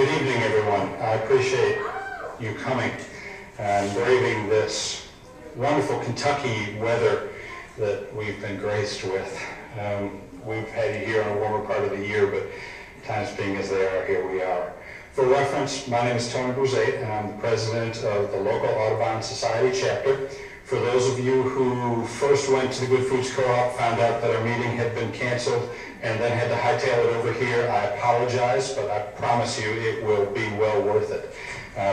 Good evening, everyone. I appreciate you coming and braving this wonderful Kentucky weather that we've been graced with. We've had you here in a warmer part of the year, but times being as they are, here we are. For reference, my name is Tony Bruzate, and I'm the president of the local Audubon Society chapter. For those of you who first went to the Good Foods Co-op, found out that our meeting had been canceled, and then had to hightail it over here, I apologize, but I promise you it will be well worth it.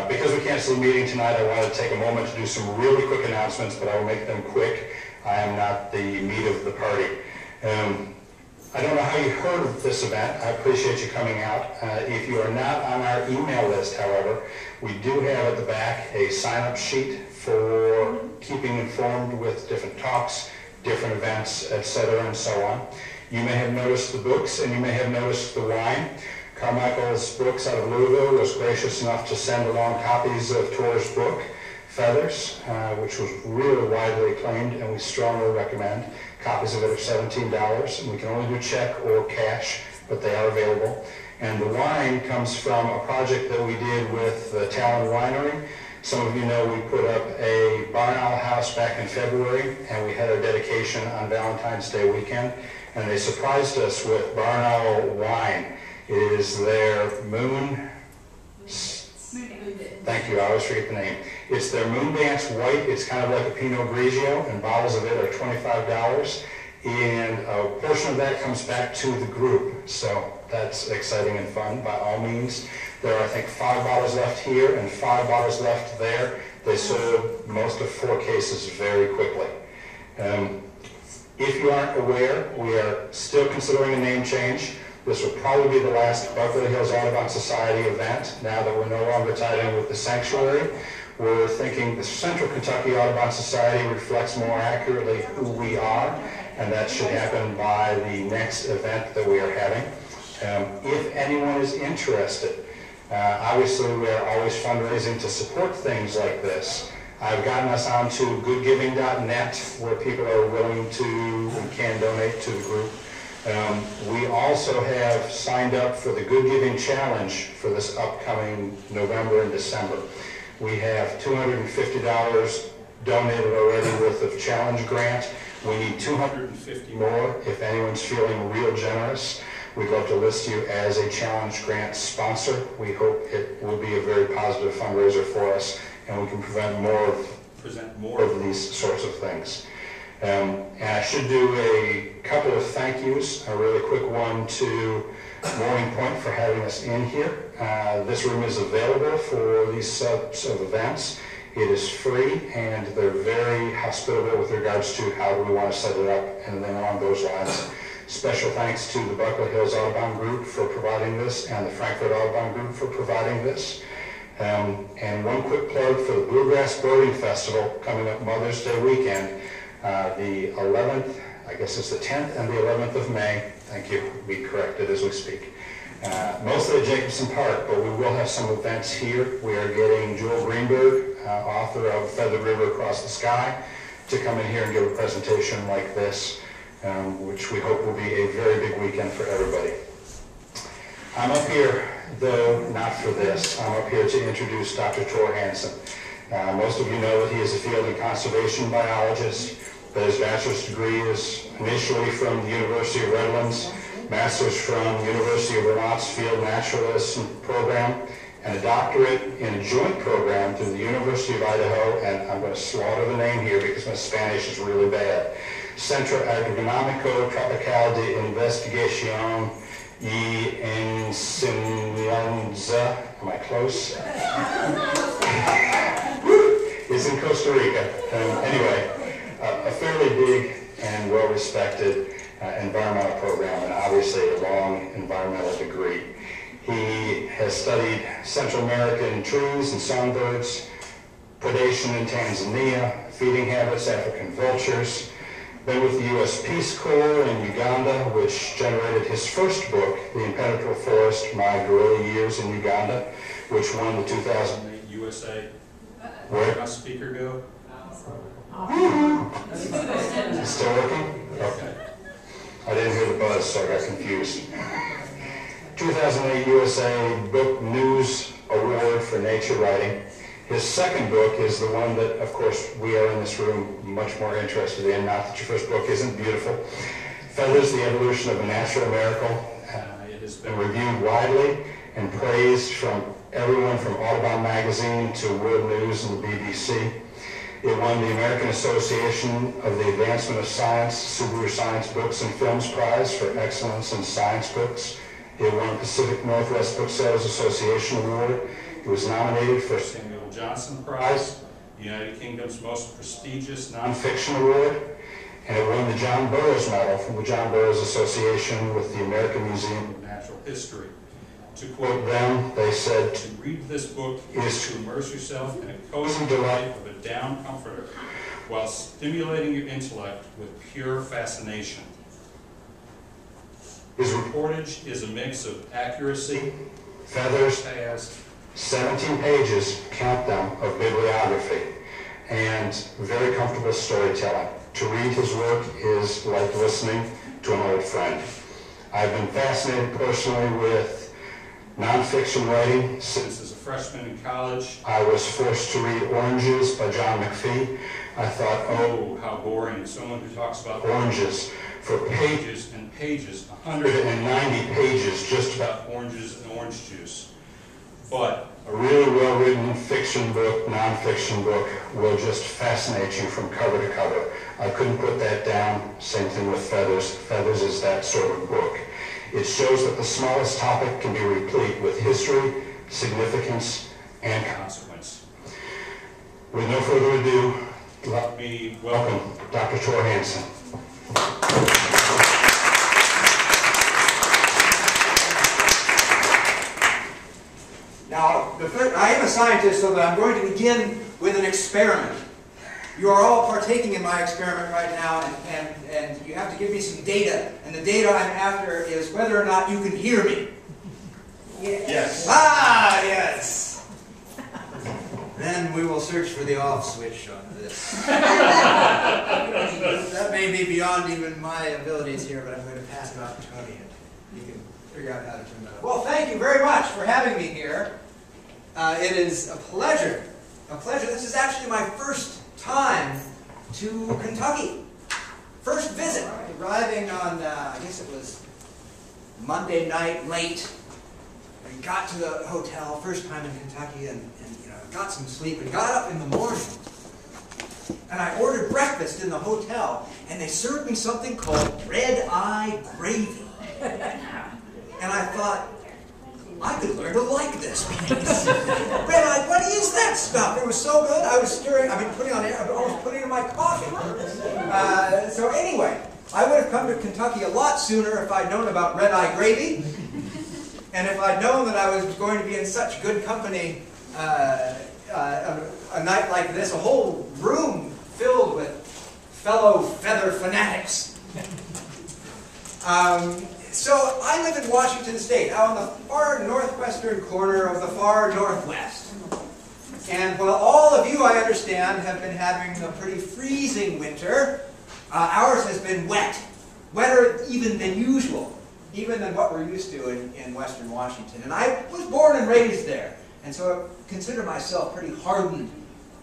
Because we canceled the meeting tonight, I wanted to take a moment to do some really quick announcements, but I will make them quick. I am not the meat of the party. I don't know how you heard of this event. I appreciate you coming out. If you are not on our email list, however, we do have at the back a sign-up sheet for keeping informed with different talks, different events, etc., and so on. You may have noticed the books, and you may have noticed the wine. Carmichael's Books out of Louisville was gracious enough to send along copies of Thor's book, Feathers, which was really widely acclaimed, and we strongly recommend. Copies of it are $17, and we can only do check or cash, but they are available. And the wine comes from a project that we did with the Talon Winery. Some of you know we put up a barn owl house back in February, and we had our dedication on Valentine's Day weekend, and they surprised us with barn owl wine. It is their thank you, I always forget the name. It's their Moon Dance White. It's kind of like a Pinot Grigio, and bottles of it are $25, and a portion of that comes back to the group, so that's exciting and fun by all means. There are, I think, 5 bottles left here and 5 bottles left there. They sold most of 4 cases very quickly. If you aren't aware, we are still considering a name change. This will probably be the last Buffalo Hills Audubon Society event. Now that we're no longer tied in with the sanctuary, we're thinking the Central Kentucky Audubon Society reflects more accurately who we are, and that should happen by the next event that we are having. If anyone is interested, obviously we are always fundraising to support things like this. I've gotten us onto goodgiving.net, where people are willing to and can donate to the group. We also have signed up for the Good Giving Challenge for this upcoming November and December. We have $250 donated already worth of challenge grant. We need 250 more. If anyone's feeling real generous, we'd love to list you as a challenge grant sponsor. We hope it will be a very positive fundraiser for us, and we can present more of these sorts of things. And I should do a couple of thank yous, a really quick one to Morning Point for having us in here. This room is available for these sorts of events. It is free, and they're very hospitable with regards to how do we want to set it up and then along those lines. Special thanks to the Buffalo Hills Audubon Group for providing this, and the Frankfurt Audubon Group for providing this. And one quick plug for the Bluegrass Boating Festival coming up Mother's Day weekend. The 11th, I guess it's the 10th and the 11th of May. Thank you. We corrected as we speak. Mostly at Jacobson Park, but we will have some events here. We are getting Joel Greenberg, author of Feather River Across the Sky, to come in here and give a presentation like this, which we hope will be a very big weekend for everybody. I'm up here, though not for this. I'm up here to introduce Dr. Thor Hanson. Most of you know that he is a field and conservation biologist, but his bachelor's degree is initially from the University of Redlands, master's from the University of Vermont's Field Naturalist program, and a doctorate in a joint program through the University of Idaho, and I'm going to slaughter the name here because my Spanish is really bad, Centro Agronómico Tropical de Investigación y Enseñanza. Am I close? It's in Costa Rica. Anyway, a fairly big and well-respected environmental program, and obviously a long environmental degree. He has studied Central American trees and songbirds, predation in Tanzania, feeding habits, African vultures, been with the U.S. Peace Corps in Uganda, which generated his first book, The Impenetrable Forest, My Guerrilla Years in Uganda, which won the 2008 USA. Where did my speaker go? It's still working? Okay. I didn't hear the buzz, so I got confused. 2008 USA Book News Award for Nature Writing. His second book is the one that, of course, we are in this room much more interested in, not that your first book isn't beautiful. Feathers, The Evolution of a Natural Miracle. It has been reviewed widely and praised from everyone from Audubon Magazine to World News and the BBC. It won the American Association of the Advancement of Science Subaru Science Books and Films Prize for Excellence in Science Books. It won Pacific Northwest Booksellers Association Award. It was nominated for Samuel Johnson Prize, the United Kingdom's most prestigious nonfiction award, and it won the John Burroughs Medal from the John Burroughs Association with the American Museum of Natural History. To quote them, they said, "To read this book is to immerse yourself in a cozy delight of a down comforter while stimulating your intellect with pure fascination. His reportage is a mix of accuracy, Feathers has 17 pages, count them, of bibliography, and very comfortable storytelling. To read his work is like listening to an old friend." I've been fascinated personally with nonfiction writing since as a freshman in college. I was forced to read Oranges by John McPhee. I thought, oh, how boring. Someone who talks about oranges for pages and pages, 190 pages just about oranges and orange juice. But a really well-written fiction book, nonfiction book, will just fascinate you from cover to cover. I couldn't put that down. Same thing with Feathers. Feathers is that sort of book. It shows that the smallest topic can be replete with history, significance, and consequence. With no further ado, let me welcome Dr. Thor Hanson. Now, I am a scientist, so that I'm going to begin with an experiment. You are all partaking in my experiment right now, and you have to give me some data. And the data I'm after is whether or not you can hear me. Yes. Ah, yes. Then we will search for the off switch on this. That may be beyond even my abilities here, but I'm going to pass it off to Tony, and you can figure out how to turn that on. Well, thank you very much for having me here. It is a pleasure. A pleasure. This is actually my first time to Kentucky. First visit. Arriving on, I guess it was Monday night late. I got to the hotel, first time in Kentucky, and got some sleep and got up in the morning. And I ordered breakfast in the hotel, and they served me something called red-eye gravy. And I thought, I could learn to like this place. Red-eye, what is that stuff? It was so good. I was stirring, I was putting it in my coffee. So anyway, I would have come to Kentucky a lot sooner if I'd known about red-eye gravy. And if I'd known that I was going to be in such good company a night like this, a whole room filled with fellow feather fanatics. So I live in Washington State, out on the far northwestern corner of the far northwest. And while all of you, I understand, have been having a pretty freezing winter, ours has been wet. Wetter even than usual, even than what we're used to in western Washington. And I was born and raised there, and so I consider myself pretty hardened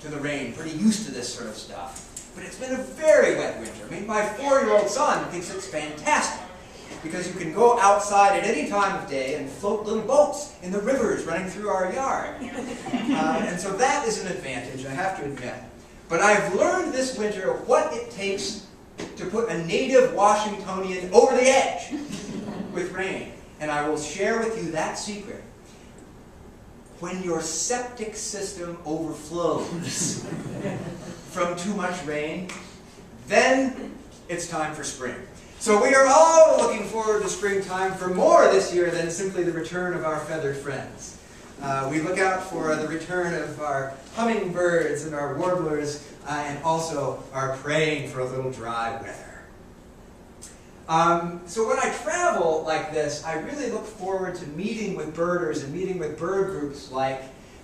to the rain, pretty used to this sort of stuff. But it's been a very wet winter. I mean, my 4-year-old son thinks it's fantastic, because you can go outside at any time of day and float little boats in the rivers running through our yard. And so that is an advantage, I have to admit. But I've learned this winter what it takes to put a native Washingtonian over the edge with rain. And I will share with you that secret. When your septic system overflows from too much rain, then it's time for spring. So we are all looking forward to springtime for more this year than simply the return of our feathered friends. We look out for the return of our hummingbirds and our warblers, and also are praying for a little dry weather. So when I travel like this, I really look forward to meeting with birders and meeting with bird groups like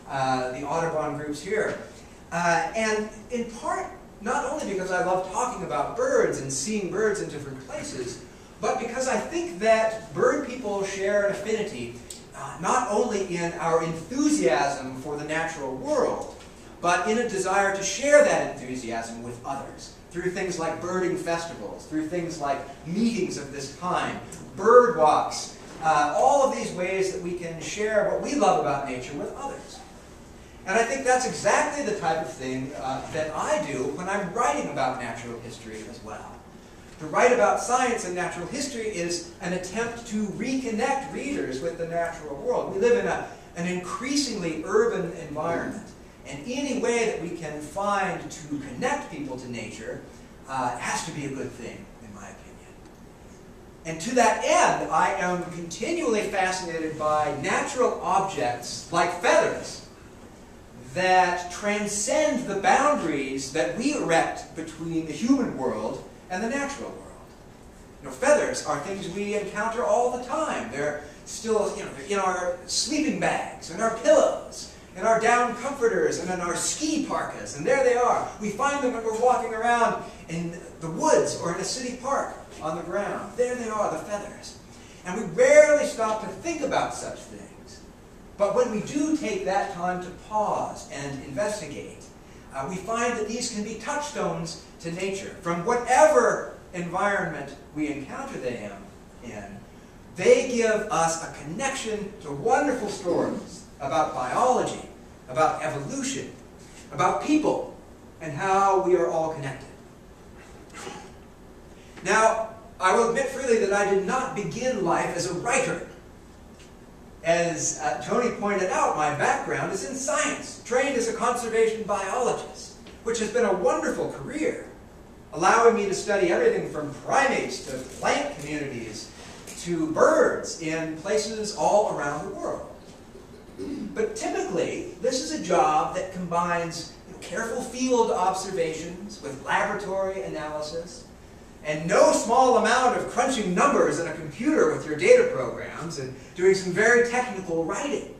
the Audubon groups here. And in part, not only because I love talking about birds and seeing birds in different places, but because I think that bird people share an affinity not only in our enthusiasm for the natural world, but in a desire to share that enthusiasm with others through things like birding festivals, through things like meetings of this kind, bird walks, all of these ways that we can share what we love about nature with others. And I think that's exactly the type of thing that I do when I'm writing about natural history as well. To write about science and natural history is an attempt to reconnect readers with the natural world. We live in an increasingly urban environment, and any way that we can find to connect people to nature has to be a good thing, in my opinion. And to that end, I am continually fascinated by natural objects like feathers that transcend the boundaries that we erect between the human world and the natural world. You know, feathers are things we encounter all the time. They're still, in our sleeping bags, in our pillows, in our down comforters, and in our ski parkas, and there they are. We find them when we're walking around in the woods or in a city park on the ground. There they are, the feathers. And we rarely stop to think about such things. But when we do take that time to pause and investigate, we find that these can be touchstones to nature. From whatever environment we encounter them in, they give us a connection to wonderful stories about biology, about evolution, about people, and how we are all connected. Now, I will admit freely that I did not begin life as a writer. As Tony pointed out, my background is in science, trained as a conservation biologist, which has been a wonderful career, allowing me to study everything from primates to plant communities to birds in places all around the world. But typically, this is a job that combines careful field observations with laboratory analysis, and no small amount of crunching numbers in a computer with your data programs and doing some very technical writing.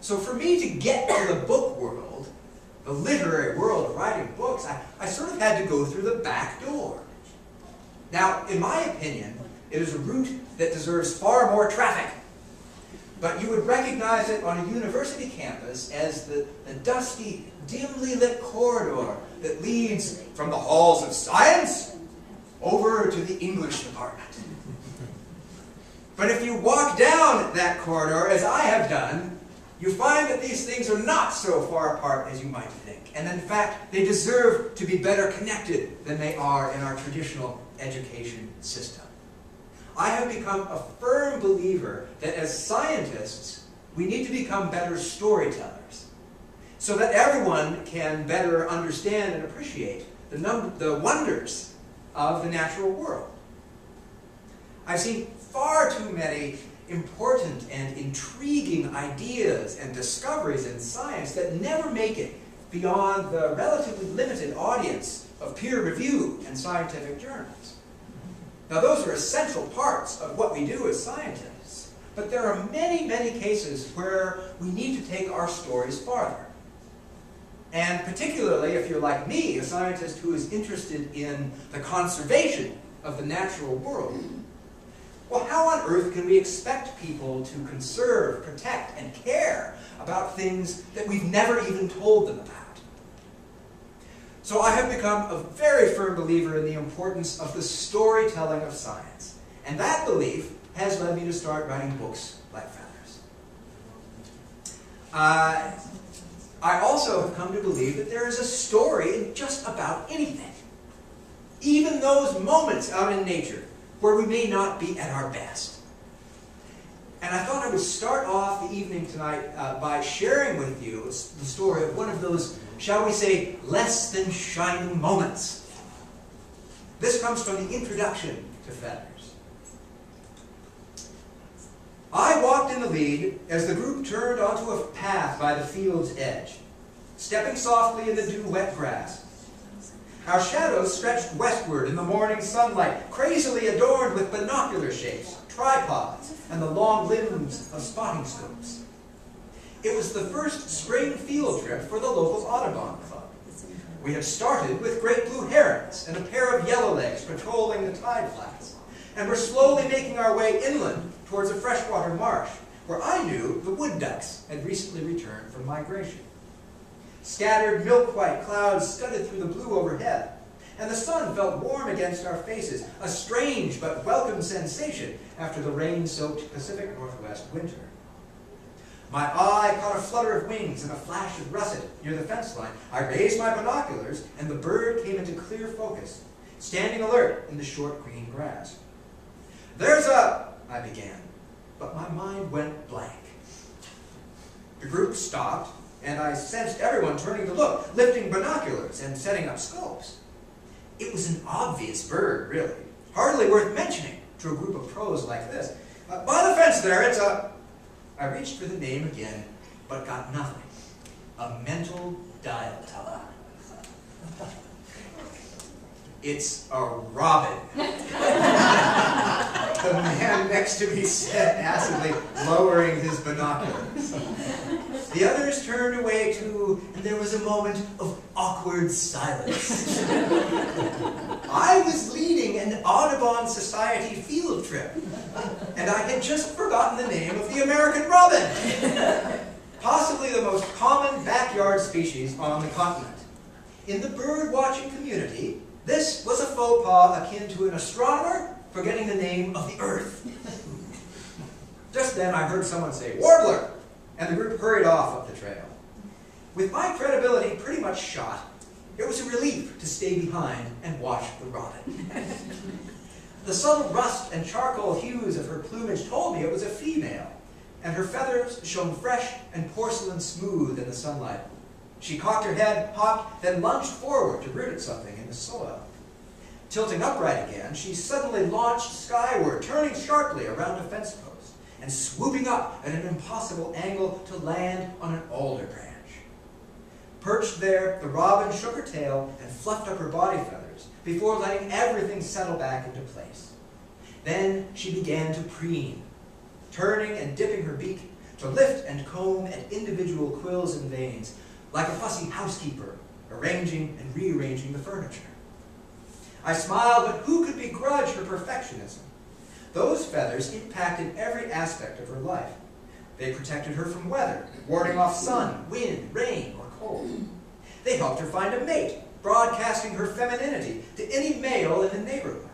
So for me to get to the book world, the literary world of writing books, I sort of had to go through the back door. Now, in my opinion, it is a route that deserves far more traffic. But you would recognize it on a university campus as the dusty, dimly lit corridor that leads from the halls of science over to the English department. But if you walk down that corridor, as I have done, you find that these things are not so far apart as you might think. And in fact, they deserve to be better connected than they are in our traditional education system. I have become a firm believer that as scientists, we need to become better storytellers so that everyone can better understand and appreciate the wonders of the natural world. I've seen far too many important and intriguing ideas and discoveries in science that never make it beyond the relatively limited audience of peer review and scientific journals. Now, those are essential parts of what we do as scientists, but there are many, many cases where we need to take our stories farther. And particularly if you're like me, a scientist who is interested in the conservation of the natural world, well, how on earth can we expect people to conserve, protect, and care about things that we've never even told them about? So I have become a very firm believer in the importance of the storytelling of science. And that belief has led me to start writing books like Feathers. I also have come to believe that there is a story in just about anything. Even those moments out in nature where we may not be at our best. And I thought I would start off the evening tonight by sharing with you the story of one of those, shall we say, less than shining moments. This comes from the introduction to Feathers. I walked in the lead as the group turned onto a path by the field's edge, stepping softly in the dew-wet grass. Our shadows stretched westward in the morning sunlight, crazily adorned with binocular shapes, tripods, and the long limbs of spotting scopes. It was the first spring field trip for the local Audubon Club. We had started with great blue herons and a pair of yellowlegs patrolling the tide flats, and were slowly making our way inland towards a freshwater marsh, where I knew the wood ducks had recently returned from migration. Scattered milk-white clouds scudded through the blue overhead, and the sun felt warm against our faces, a strange but welcome sensation after the rain-soaked Pacific Northwest winter. My eye caught a flutter of wings and a flash of russet near the fence line. I raised my binoculars, and the bird came into clear focus, standing alert in the short green grass. "There's a..." I began, but my mind went blank. The group stopped, and I sensed everyone turning to look, lifting binoculars and setting up scopes. It was an obvious bird, really, hardly worth mentioning to a group of pros like this. "By the fence there, it's a..." I reached for the name again, but got nothing. A mental dial tone. "It's a robin." The man next to me said acidly, lowering his binoculars. The others turned away too, and there was a moment of awkward silence. I was leading an Audubon Society field trip, and I had just forgotten the name of the American robin, possibly the most common backyard species on the continent. In the bird-watching community, this was a faux pas akin to an astronomer forgetting the name of the Earth. Just then I heard someone say, "Warbler!" and the group hurried off up the trail. With my credibility pretty much shot, it was a relief to stay behind and watch the robin. The subtle rust and charcoal hues of her plumage told me it was a female, and her feathers shone fresh and porcelain smooth in the sunlight. She cocked her head, hopped, then lunged forward to root at something in the soil. Tilting upright again, she suddenly launched skyward, turning sharply around a fence post, and swooping up at an impossible angle to land on an alder branch. Perched there, the robin shook her tail and fluffed up her body feathers before letting everything settle back into place. Then she began to preen, turning and dipping her beak to lift and comb at individual quills and veins, like a fussy housekeeper arranging and rearranging the furniture. I smiled, but who could begrudge her perfectionism? Those feathers impacted every aspect of her life. They protected her from weather, warding off sun, wind, rain, or cold. They helped her find a mate, broadcasting her femininity to any male in the neighborhood.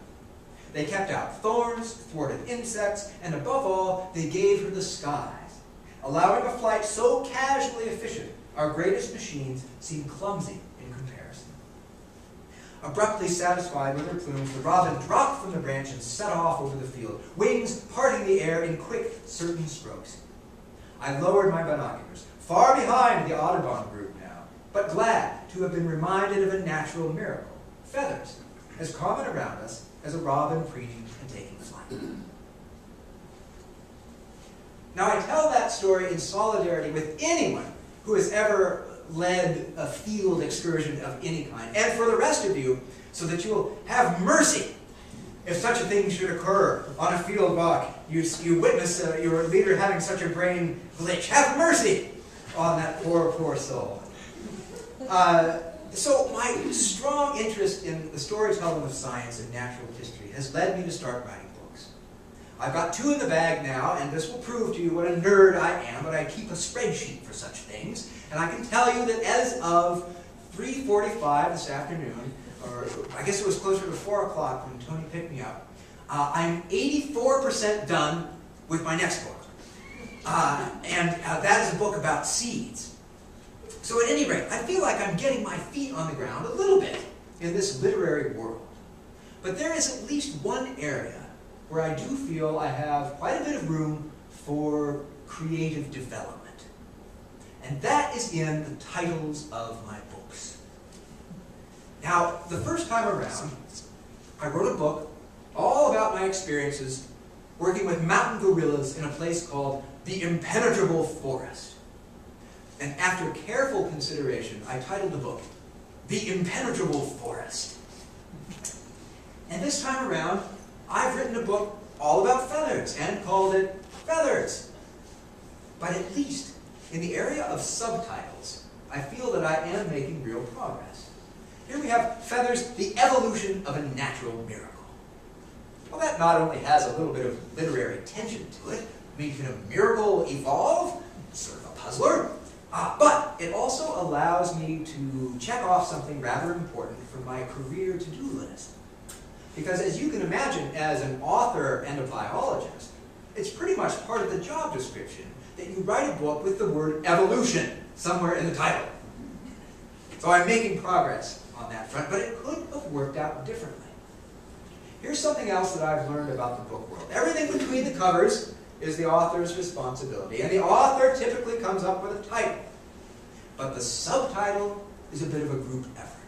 They kept out thorns, thwarted insects, and above all, they gave her the skies, allowing a flight so casually efficient, our greatest machines seemed clumsy in comparison. Abruptly satisfied with her plumes, the robin dropped from the branch and set off over the field, wings parting the air in quick, certain strokes. I lowered my binoculars, far behind the Audubon group now, but glad to have been reminded of a natural miracle, feathers, as common around us as a robin preening and taking flight. Now I tell that story in solidarity with anyone who has ever led a field excursion of any kind, and for the rest of you, so that you'll have mercy if such a thing should occur on a field walk. You witness your leader having such a brain glitch. Have mercy on that poor, poor soul. So my strong interest in the storytelling of science and natural history has led me to start writing books. I've got 2 in the bag now, and this will prove to you what a nerd I am, but I keep a spreadsheet for such things. And I can tell you that as of 3:45 this afternoon, or I guess it was closer to 4 o'clock when Tony picked me up, I'm 84% done with my next book. And that is a book about seeds. So at any rate, I feel like I'm getting my feet on the ground a little bit in this literary world. But there is at least one area where I do feel I have quite a bit of room for creative development. And that is in the titles of my books. Now, the first time around, I wrote a book all about my experiences working with mountain gorillas in a place called the Impenetrable Forest. And after careful consideration, I titled the book, The Impenetrable Forest. And this time around, I've written a book all about feathers and called it Feathers. But at least in the area of subtitles, I feel that I am making real progress. Here we have Feathers, the Evolution of a Natural Miracle. Well, that not only has a little bit of literary tension to it, I mean, can a miracle evolve? Sort of a puzzler. But it also allows me to check off something rather important from my career to-do list. Because as you can imagine, as an author and a biologist, it's pretty much part of the job description that you write a book with the word evolution somewhere in the title. So I'm making progress on that front, but it could have worked out differently. Here's something else that I've learned about the book world. Everything between the covers is the author's responsibility, and the author typically comes up with a title. But the subtitle is a bit of a group effort.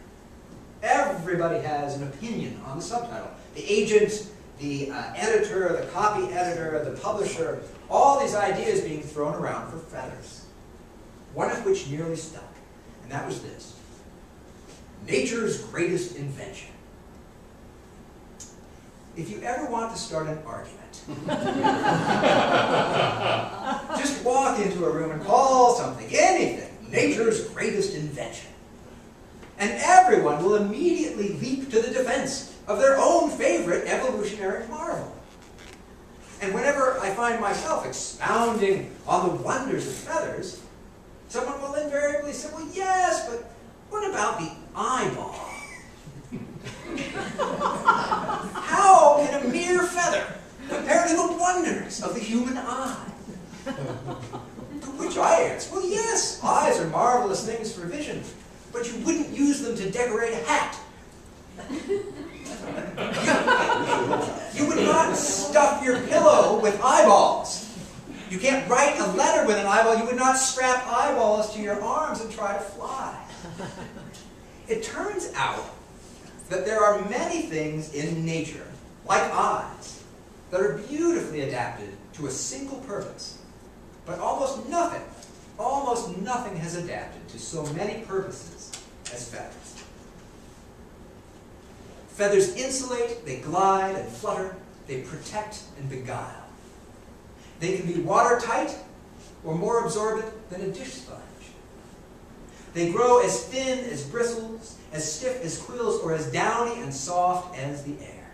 Everybody has an opinion on the subtitle. The agent, the editor, the copy editor, the publisher, all these ideas being thrown around for feathers. One of which nearly stuck, and that was this: nature's greatest invention. If you ever want to start an argument, just walk into a room and call something, anything, nature's greatest invention. And everyone will immediately leap to the defense of their own favorite evolutionary marvel. And whenever I find myself expounding on the wonders of feathers, someone will invariably say, well, yes, but what about the eyeball? How can a mere feather compare to the wonders of the human eye? To which I answer, well, yes, eyes are marvelous things for vision, but you wouldn't use them to decorate a hat. You would not stuff your pillow with eyeballs. You can't write a letter with an eyeball. You would not strap eyeballs to your arms and try to fly. It turns out that there are many things in nature, like eyes, that are beautifully adapted to a single purpose. But almost nothing has adapted to so many purposes as feathers. Feathers insulate, they glide and flutter, they protect and beguile. They can be watertight or more absorbent than a dish sponge. They grow as thin as bristles, as stiff as quills, or as downy and soft as the air.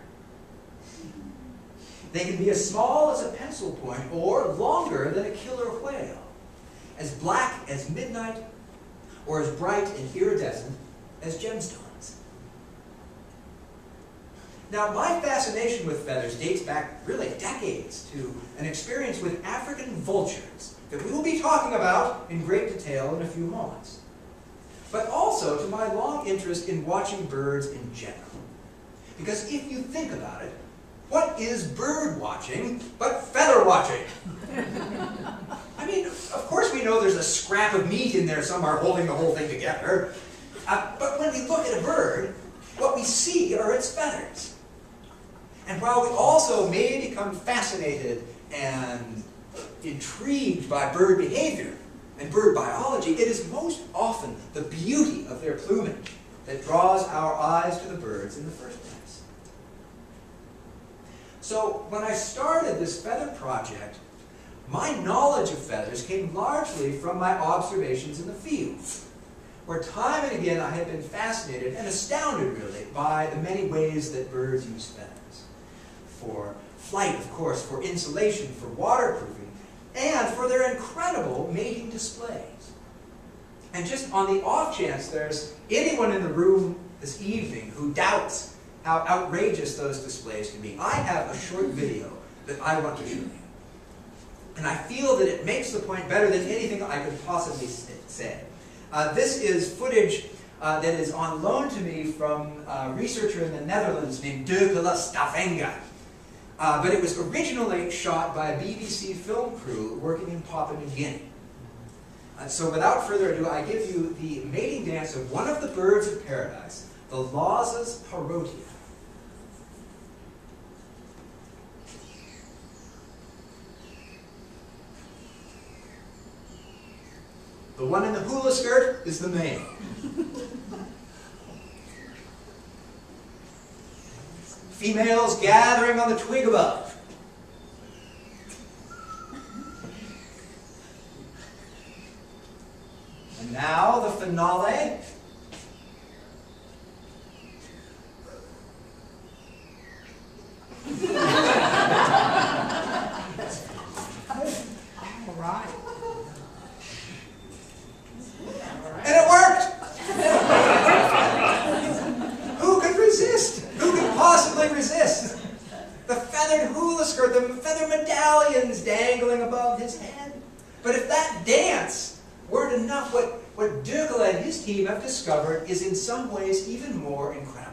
They can be as small as a pencil point or longer than a killer whale, as black as midnight or as bright and iridescent as gemstones. Now, my fascination with feathers dates back really decades to an experience with African vultures that we will be talking about in great detail in a few moments. But also to my long interest in watching birds in general. Because if you think about it, what is bird watching but feather watching? I mean, of course we know there's a scrap of meat in there somewhere holding the whole thing together. But when we look at a bird, what we see are its feathers. And while we also may become fascinated and intrigued by bird behavior and bird biology, it is most often the beauty of their plumage that draws our eyes to the birds in the first place. So when I started this feather project, my knowledge of feathers came largely from my observations in the field, where time and again I had been fascinated and astounded, really, by the many ways that birds use feathers. For flight, of course, for insulation, for waterproofing, and for their incredible mating displays. And just on the off chance there's anyone in the room this evening who doubts how outrageous those displays can be, I have a short video that I want to show you. And I feel that it makes the point better than anything I could possibly say. This is footage that is on loan to me from a researcher in the Netherlands named Dirk Stavenga. But it was originally shot by a BBC film crew working in Papua New Guinea. So without further ado, I give you the mating dance of one of the birds of paradise, the Laws's parotia. The one in the hula skirt is the male. Females gathering on the twig above. And now the finale. All right. And it worked! Who could resist? Who could possibly resist? The feathered hula skirt, the feather medallions dangling above his head. But if that dance weren't enough, what Dirkele and his team have discovered is in some ways even more incredible.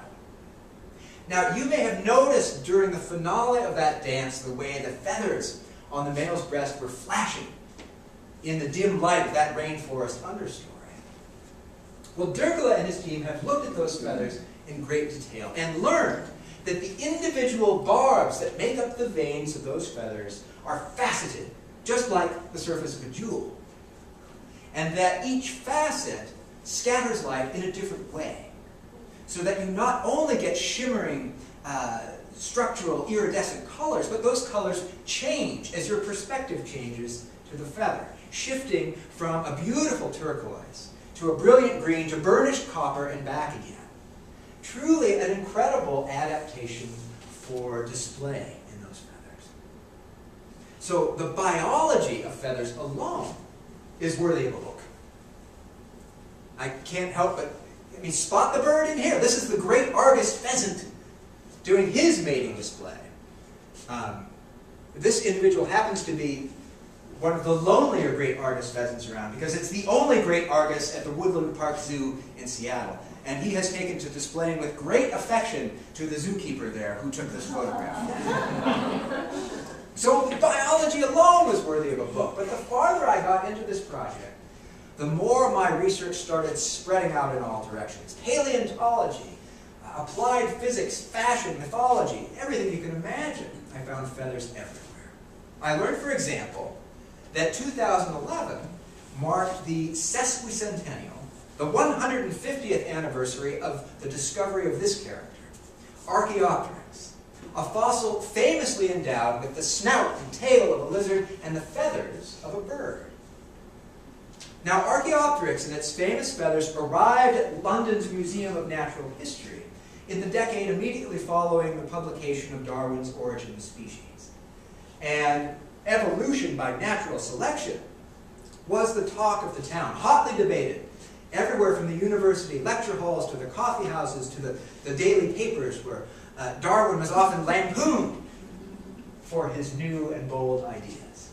Now, you may have noticed during the finale of that dance the way the feathers on the male's breast were flashing in the dim light of that rainforest understory. Well, Dirkele and his team have looked at those feathers in great detail and learned that the individual barbs that make up the veins of those feathers are faceted, just like the surface of a jewel. And that each facet scatters light in a different way, so that you not only get shimmering structural iridescent colors, but those colors change as your perspective changes to the feather, shifting from a beautiful turquoise to a brilliant green to burnished copper and back again. Truly an incredible adaptation for display in those feathers. So the biology of feathers alone is worthy of a book. I can't help but, spot the bird in here. This is the great Argus pheasant doing his mating display. This individual happens to be one of the lonelier great Argus pheasants around because it's the only great Argus at the Woodland Park Zoo in Seattle. And he has taken to displaying with great affection to the zookeeper there who took this photograph. So the biology alone was worthy of a book. But the farther I got into this project, the more my research started spreading out in all directions. Paleontology, applied physics, fashion, mythology, everything you can imagine. I found feathers everywhere. I learned, for example, that 2011 marked the sesquicentennial, the 150th anniversary of the discovery of this character, Archaeopteryx, a fossil famously endowed with the snout and tail of a lizard and the feathers of a bird. Now, Archaeopteryx and its famous feathers arrived at London's Museum of Natural History in the decade immediately following the publication of Darwin's Origin of Species. And evolution by natural selection was the talk of the town, hotly debated, everywhere from the university lecture halls to the coffee houses to the daily papers where Darwin was often lampooned for his new and bold ideas.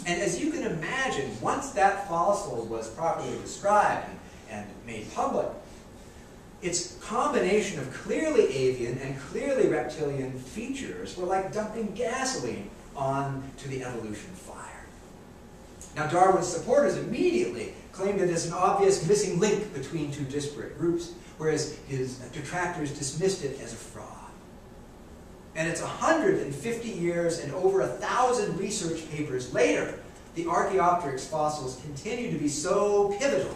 And as you can imagine, once that fossil was properly described and made public, its combination of clearly avian and clearly reptilian features were like dumping gasoline onto the evolution fire. Now, Darwin's supporters immediately claimed it as an obvious missing link between two disparate groups, whereas his detractors dismissed it as a fraud. And it's 150 years and over 1,000 research papers later, the Archaeopteryx fossils continue to be so pivotal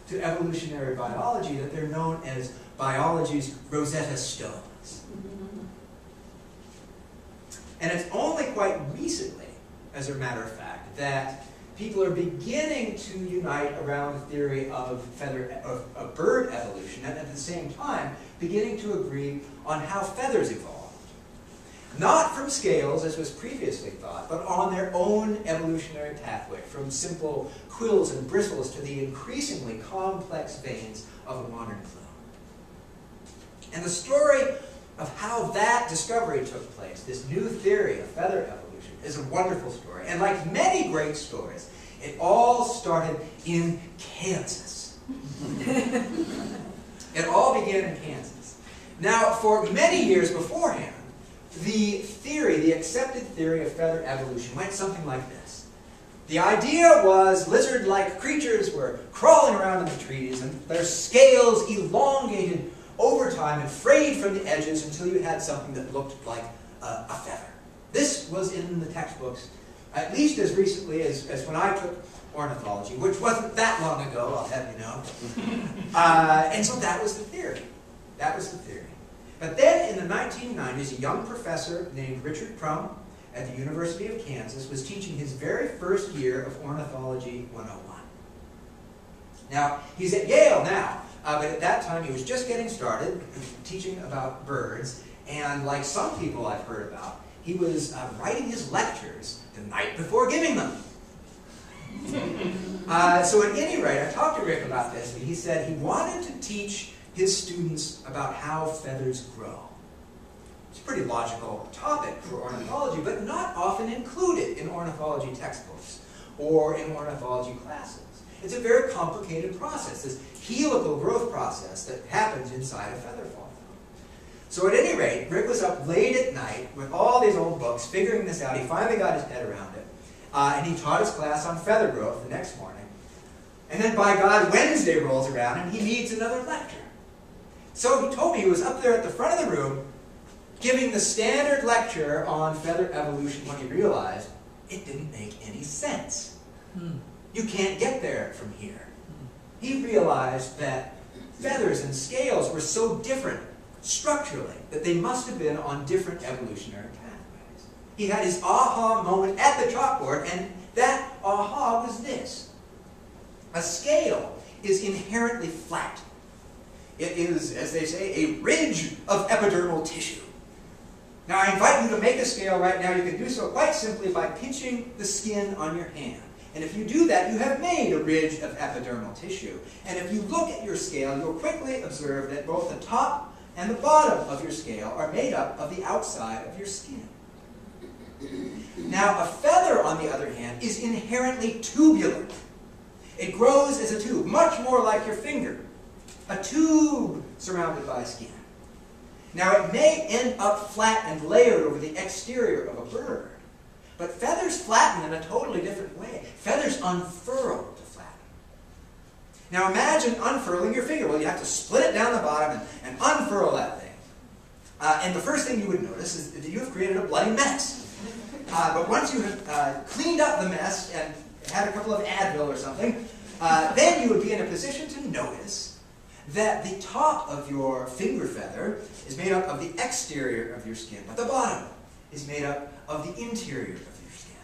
to evolutionary biology that they're known as biology's Rosetta Stones. And it's only quite recently, as a matter of fact, that people are beginning to unite around the theory of bird evolution, and at the same time beginning to agree on how feathers evolved. Not from scales, as was previously thought, but on their own evolutionary pathway, from simple quills and bristles to the increasingly complex veins of a modern plume. And the story of how that discovery took place, this new theory of feather evolution, is a wonderful story. And like many great stories, it all started in Kansas. It all began in Kansas. Now, for many years beforehand, the theory, the accepted theory of feather evolution went something like this. The idea was lizard-like creatures were crawling around in the trees and their scales elongated over time and frayed from the edges until you had something that looked like a feather. This was in the textbooks at least as recently as when I took ornithology, which wasn't that long ago, I'll have you know. And so that was the theory. That was the theory. But then in the 1990s, a young professor named Richard Prum at the University of Kansas was teaching his very first year of Ornithology 101. Now, he's at Yale now, but at that time he was just getting started teaching about birds, And like some people I've heard about, he was writing his lectures the night before giving them. So at any rate, I talked to Rick about this, and he said he wanted to teach his students about how feathers grow. It's a pretty logical topic for ornithology, but not often included in ornithology textbooks or in ornithology classes. It's a very complicated process, this helical growth process that happens inside a feather fall. So at any rate, Rick was up late at night with all these old books, figuring this out. He finally got his head around it. And he taught his class on feather growth the next morning. And then, by God, Wednesday rolls around and he needs another lecture. So he told me he was up there at the front of the room giving the standard lecture on feather evolution when he realized it didn't make any sense. You can't get there from here. He realized that feathers and scales were so different structurally that they must have been on different evolutionary pathways. He had his aha moment at the chalkboard, and that aha was this. A scale is inherently flat. It is, as they say, a ridge of epidermal tissue. Now I invite you to make a scale right now. You can do so quite simply by pinching the skin on your hand. And if you do that, you have made a ridge of epidermal tissue. And if you look at your scale, you'll quickly observe that both the top and the bottom of your scale are made up of the outside of your skin. Now, a feather, on the other hand, is inherently tubular. It grows as a tube, much more like your finger. A tube surrounded by skin. Now, it may end up flat and layered over the exterior of a bird, but feathers flatten in a totally different way. Feathers unfurl to flatten. Now, imagine unfurling your finger. Well, you have to split it down the bottom and unfurl that thing. And the first thing you would notice is that you have created a bloody mess. But once you have cleaned up the mess and had a couple of Advil or something, then you would be in a position to notice that the top of your finger feather is made up of the exterior of your skin, but the bottom is made up of the interior of your skin.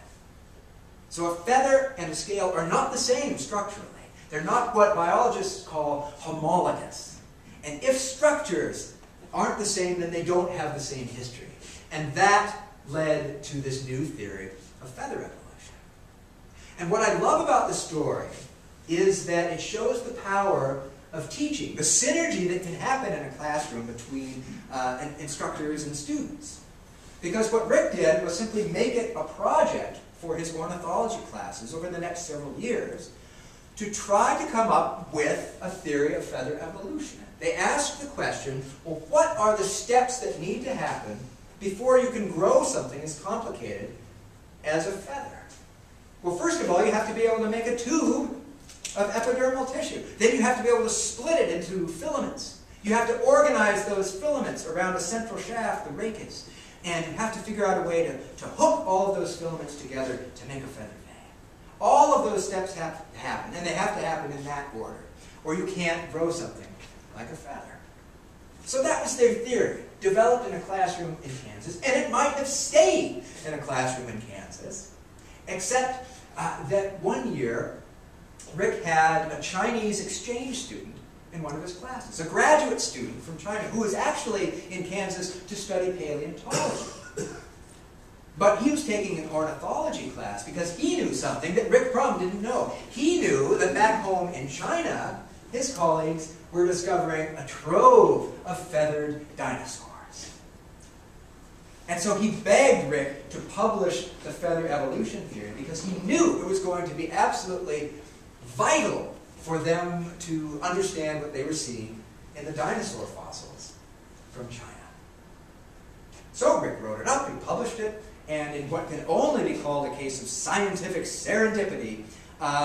So a feather and a scale are not the same structurally. They're not what biologists call homologous. And if structures aren't the same, then they don't have the same history. And that led to this new theory of feather evolution. And what I love about the story is that it shows the power of teaching, the synergy that can happen in a classroom between instructors and students. Because what Rick did was simply make it a project for his ornithology classes over the next several years to try to come up with a theory of feather evolution. They asked the question, well, what are the steps that need to happen before you can grow something as complicated as a feather? Well, first of all, you have to be able to make a tube of epidermal tissue. Then you have to be able to split it into filaments. You have to organize those filaments around a central shaft, the rachis. And you have to figure out a way to hook all of those filaments together to make a feather fan. All of those steps have to happen, and they have to happen in that order, or you can't grow something like a feather. So that was their theory, developed in a classroom in Kansas, and it might have stayed in a classroom in Kansas, except that one year, Rick had a Chinese exchange student in one of his classes, a graduate student from China who was actually in Kansas to study paleontology. But he was taking an ornithology class because he knew something that Rick Crum didn't know. He knew that back home in China, his colleagues were discovering a trove of feathered dinosaurs. And so he begged Rick to publish the feather evolution theory because he knew it was going to be absolutely vital for them to understand what they were seeing in the dinosaur fossils from China. So Rick wrote it up, he published it, and in what can only be called a case of scientific serendipity,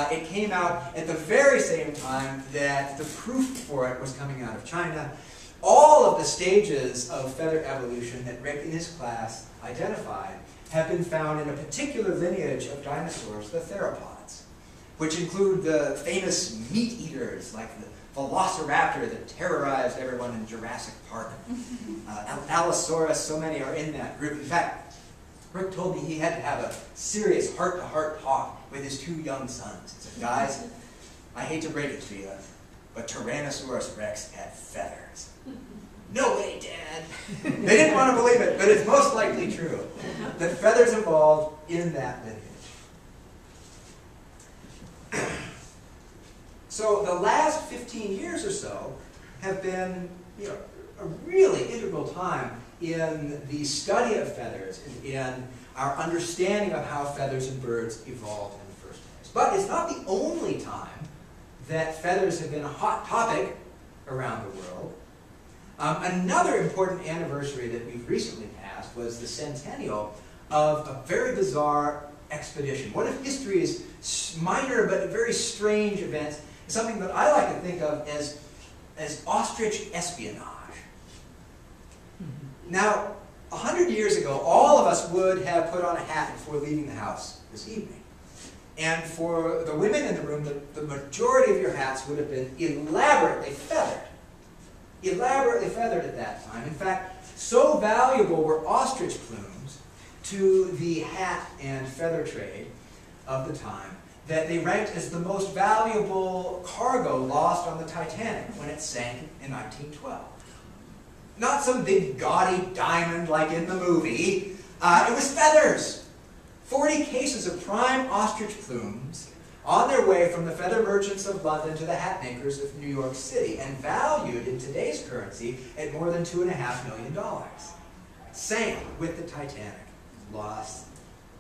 it came out at the very same time that the proof for it was coming out of China. All of the stages of feather evolution that Rick in his class identified have been found in a particular lineage of dinosaurs, the theropods, which include the famous meat eaters like the velociraptor that terrorized everyone in Jurassic Park. Allosaurus, so many are in that group. In fact, Rick told me he had to have a serious heart-to-heart talk with his two young sons. He said, guys, I hate to break it to you, but Tyrannosaurus Rex had feathers. No way, Dad. They didn't want to believe it, but it's most likely true that feathers evolved in that lineage. So the last 15 years or so have been, a really integral time in the study of feathers and in our understanding of how feathers and birds evolved in the first place. But it's not the only time that feathers have been a hot topic around the world. Another important anniversary that we've recently passed was the centennial of a very bizarre expedition. One of history's minor but very strange events, something that I like to think of as ostrich espionage. Now, 100 years ago, all of us would have put on a hat before leaving the house this evening. And for the women in the room, the majority of your hats would have been elaborately feathered. Elaborately feathered at that time. In fact, so valuable were ostrich plumes to the hat and feather trade of the time that they ranked as the most valuable cargo lost on the Titanic when it sank in 1912. Not some big gaudy diamond like in the movie. It was feathers. 40 cases of prime ostrich plumes on their way from the feather merchants of London to the hat makers of New York City, and valued in today's currency at more than $2.5 million. Sank with the Titanic, lost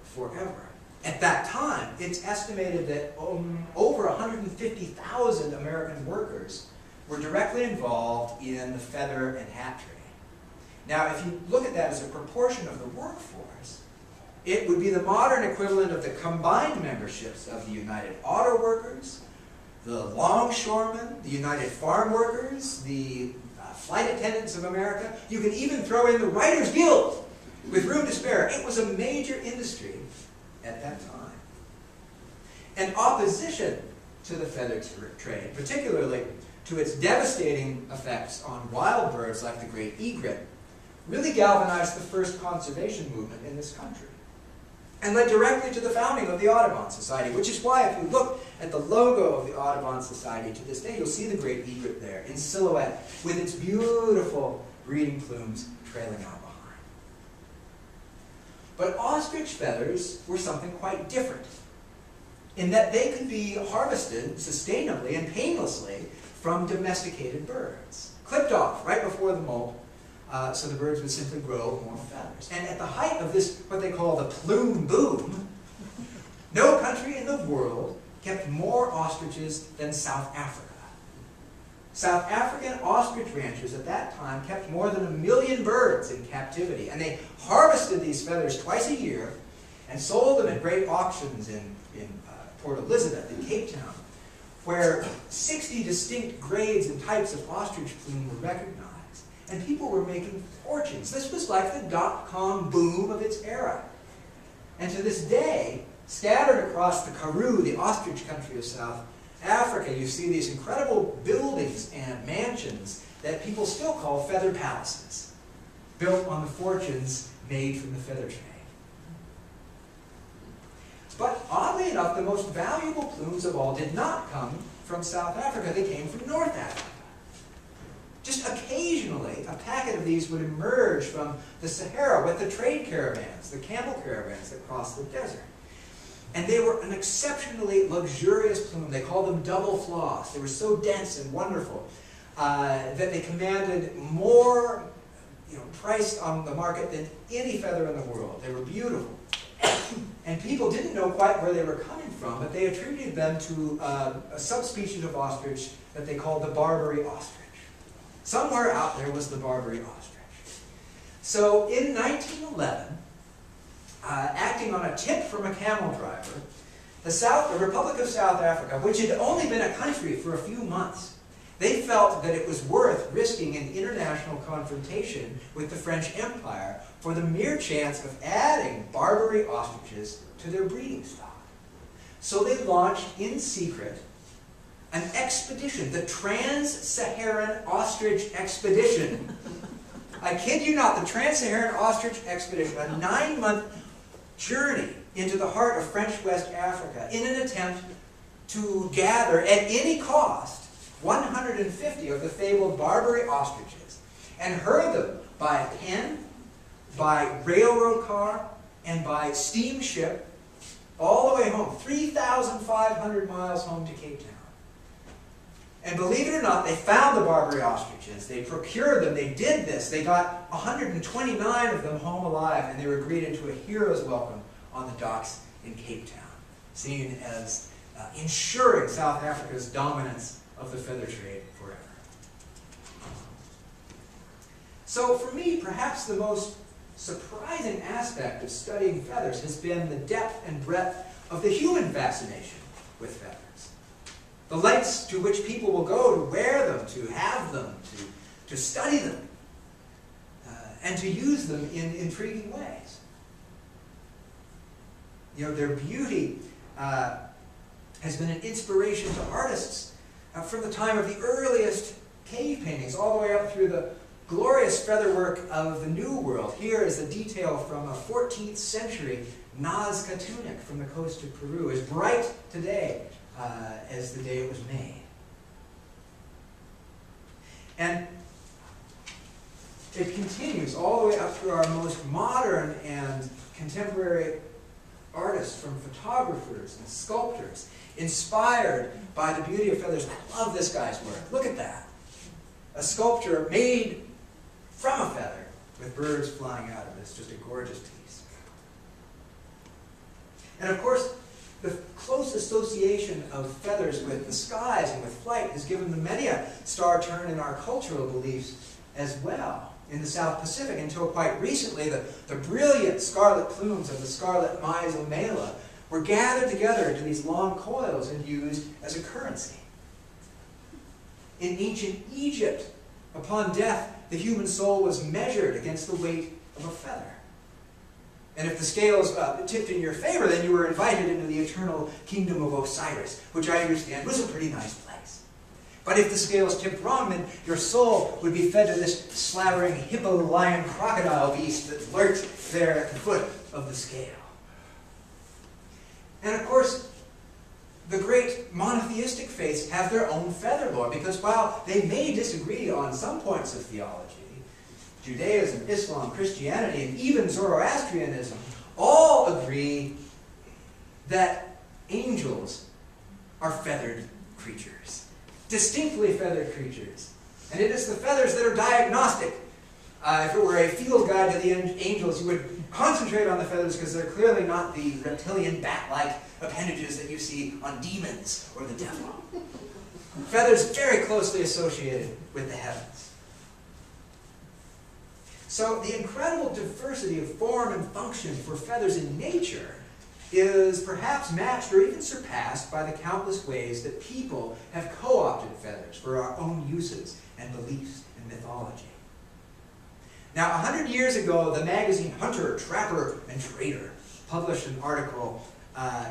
forever. At that time, it's estimated that over 150,000 American workers were directly involved in the feather and hat trade. Now, if you look at that as a proportion of the workforce, it would be the modern equivalent of the combined memberships of the United Auto Workers, the Longshoremen, the United Farm Workers, the Flight Attendants of America. You can even throw in the Writers Guild with room to spare. It was a major industry at that time. And opposition to the feather trade, particularly to its devastating effects on wild birds like the great egret, really galvanized the first conservation movement in this country and led directly to the founding of the Audubon Society, which is why if you look at the logo of the Audubon Society to this day, you'll see the great egret there in silhouette with its beautiful breeding plumes trailing out behind. But ostrich feathers were something quite different in that they could be harvested sustainably and painlessly from domesticated birds, clipped off right before the molt, so the birds would simply grow more feathers. And at the height of this, what they call the plume boom, no country in the world kept more ostriches than South Africa. South African ostrich ranchers at that time kept more than 1 million birds in captivity, and they harvested these feathers twice a year and sold them at great auctions in Port Elizabeth and Cape Town, where 60 distinct grades and types of ostrich plume were recognized. And people were making fortunes. This was like the dot-com boom of its era. And to this day, scattered across the Karoo, the ostrich country of South Africa, you see these incredible buildings and mansions that people still call feather palaces, built on the fortunes made from the feather trade. But oddly enough, the most valuable plumes of all did not come from South Africa. They came from North Africa. Just occasionally, a packet of these would emerge from the Sahara with the trade caravans, the camel caravans that crossed the desert. And they were an exceptionally luxurious plume. They called them double floss. They were so dense and wonderful that they commanded more price on the market than any feather in the world. They were beautiful. And people didn't know quite where they were coming from, but they attributed them to a subspecies of ostrich that they called the Barbary ostrich. Somewhere out there was the Barbary ostrich. So in 1911, acting on a tip from a camel driver, the Republic of South Africa, which had only been a country for a few months, they felt that it was worth risking an international confrontation with the French Empire for the mere chance of adding Barbary ostriches to their breeding stock. So they launched in secret an expedition, the Trans-Saharan Ostrich Expedition. I kid you not, the Trans-Saharan Ostrich Expedition, a 9-month journey into the heart of French West Africa in an attempt to gather, at any cost, 150 of the fabled Barbary ostriches and heard them by pen, by railroad car, and by steamship all the way home, 3,500 miles home to Cape Town. And believe it or not, they found the Barbary ostriches. They procured them. They did this. They got 129 of them home alive, and they were greeted to a hero's welcome on the docks in Cape Town, seen as ensuring South Africa's dominance of the feather trade forever. So for me, perhaps the most surprising aspect of studying feathers has been the depth and breadth of the human fascination with feathers. The lengths to which people will go to wear them, to have them, to study them, and to use them in intriguing ways. You know, their beauty has been an inspiration to artists from the time of the earliest cave paintings all the way up through the glorious featherwork of the New World. Here is a detail from a 14th century Nazca tunic from the coast of Peru, as bright today as the day it was made. And it continues all the way up through our most modern and contemporary artists, from photographers and sculptors, inspired by the beauty of feathers. I love this guy's work. Look at that. A sculpture made from a feather with birds flying out of it. It's just a gorgeous piece. And of course, the close association of feathers with the skies and with flight has given them many a star turn in our cultural beliefs as well. In the South Pacific, until quite recently, the brilliant scarlet plumes of the scarlet myzomela were gathered together into these long coils and used as a currency. In ancient Egypt, upon death, the human soul was measured against the weight of a feather. And if the scales tipped in your favor, then you were invited into the eternal kingdom of Osiris, which I understand was a pretty nice place. But if the scales tipped wrong, then your soul would be fed to this slavering hippo, lion, crocodile beast that lurked there at the foot of the scale. And of course, the great monotheistic faiths have their own feather lore, because while they may disagree on some points of theology, Judaism, Islam, Christianity, and even Zoroastrianism all agree that angels are feathered creatures, distinctly feathered creatures. And it is the feathers that are diagnostic. If it were a field guide to the angels, you would concentrate on the feathers because they're clearly not the reptilian bat-like appendages that you see on demons or the devil. Feathers very closely associated with the heavens. So the incredible diversity of form and function for feathers in nature is perhaps matched or even surpassed by the countless ways that people have co-opted feathers for our own uses and beliefs and mythology. Now, 100 years ago, the magazine Hunter, Trapper, and Trader published an article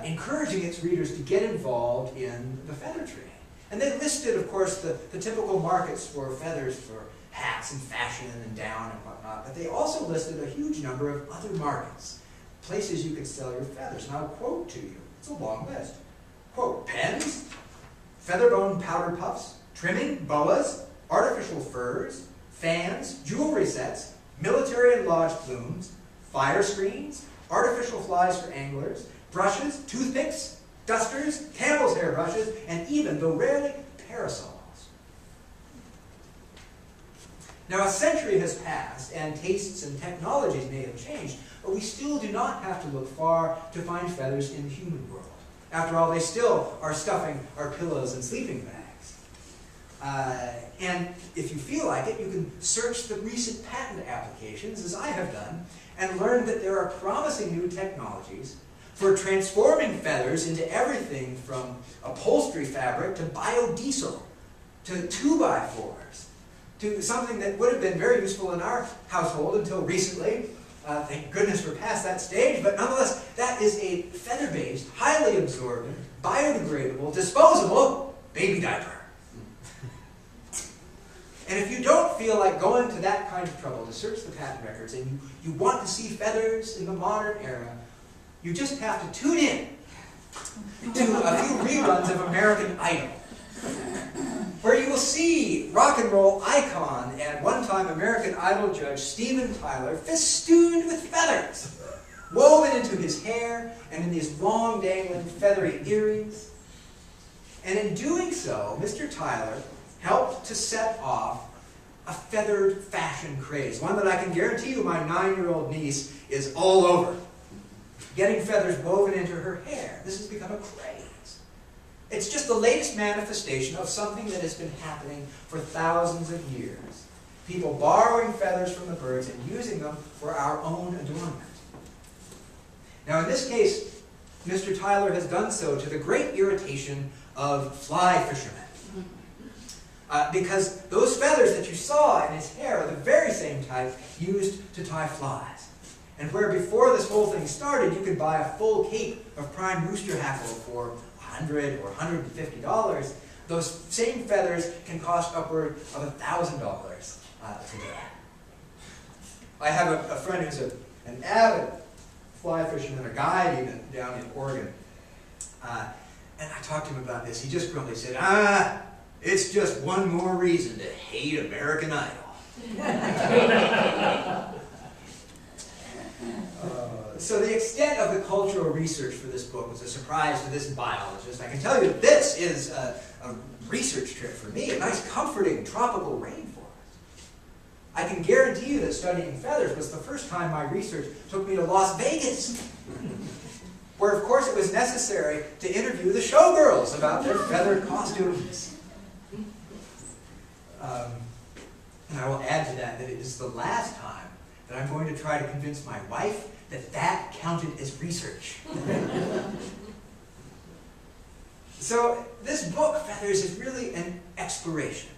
encouraging its readers to get involved in the feather trade. And they listed, of course, the typical markets for feathers for hats and fashion and down and whatnot, but they also listed a huge number of other markets, places you could sell your feathers. And I'll quote to you. It's a long list. Quote, pens, feather bone powder puffs, trimming, boas, artificial furs, fans, jewelry sets, military and lodge plumes, fire screens, artificial flies for anglers, brushes, toothpicks, dusters, camel's hair brushes, and even, though rarely, parasols. Now, a century has passed, and tastes and technologies may have changed, but we still do not have to look far to find feathers in the human world. After all, they still are stuffing our pillows and sleeping bags. And if you feel like it, you can search the recent patent applications, as I have done, and learn that there are promising new technologies for transforming feathers into everything from upholstery fabric to biodiesel to 2x4s. To something that would have been very useful in our household until recently. Thank goodness we're past that stage, but nonetheless, that is a feather-based, highly absorbent, biodegradable, disposable baby diaper. And if you don't feel like going to that kind of trouble to search the patent records, and you want to see feathers in the modern era, you just have to tune in to a few reruns of American Idol, where you will see rock and roll icon and one-time American Idol judge Steven Tyler festooned with feathers, woven into his hair and in these long dangling feathery earrings. And in doing so, Mr. Tyler helped to set off a feathered fashion craze, one that I can guarantee you my 9-year-old niece is all over. Getting feathers woven into her hair. This has become a craze. It's just the latest manifestation of something that has been happening for thousands of years. People borrowing feathers from the birds and using them for our own adornment. Now in this case, Mr. Tyler has done so to the great irritation of fly fishermen. Because those feathers that you saw in his hair are the very same type used to tie flies. And where before this whole thing started, you could buy a full cape of prime rooster hackle for $100 or $150, those same feathers can cost upward of $1,000 today. I have a friend who's an avid fly fisherman, a guide even, down in Oregon. And I talked to him about this. He just grumpily said, it's just one more reason to hate American Idol. So the extent of the cultural research for this book was a surprise to this biologist. I can tell you this is a research trip for me, a nice comforting tropical rainforest. I can guarantee you that studying feathers was the first time my research took me to Las Vegas, where of course it was necessary to interview the showgirls about their feathered costumes. And I will add to that that it is the last time that I'm going to try to convince my wife that that counted as research. So this book, Feathers, is really an exploration.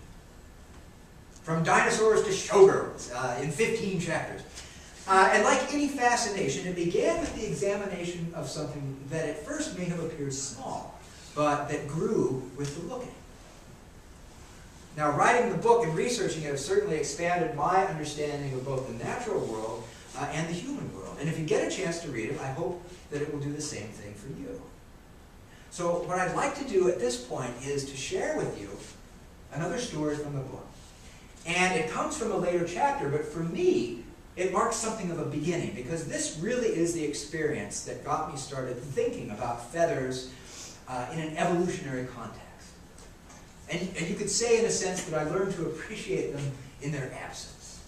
From dinosaurs to showgirls in 15 chapters. And like any fascination, it began with the examination of something that at first may have appeared small, but that grew with the looking. Now, writing the book and researching it have certainly expanded my understanding of both the natural world and the human world. And if you get a chance to read it, I hope that it will do the same thing for you. So what I'd like to do at this point is to share with you another story from the book. And it comes from a later chapter, but for me, it marks something of a beginning, because this really is the experience that got me started thinking about feathers in an evolutionary context. And you could say, in a sense, that I learned to appreciate them in their absence.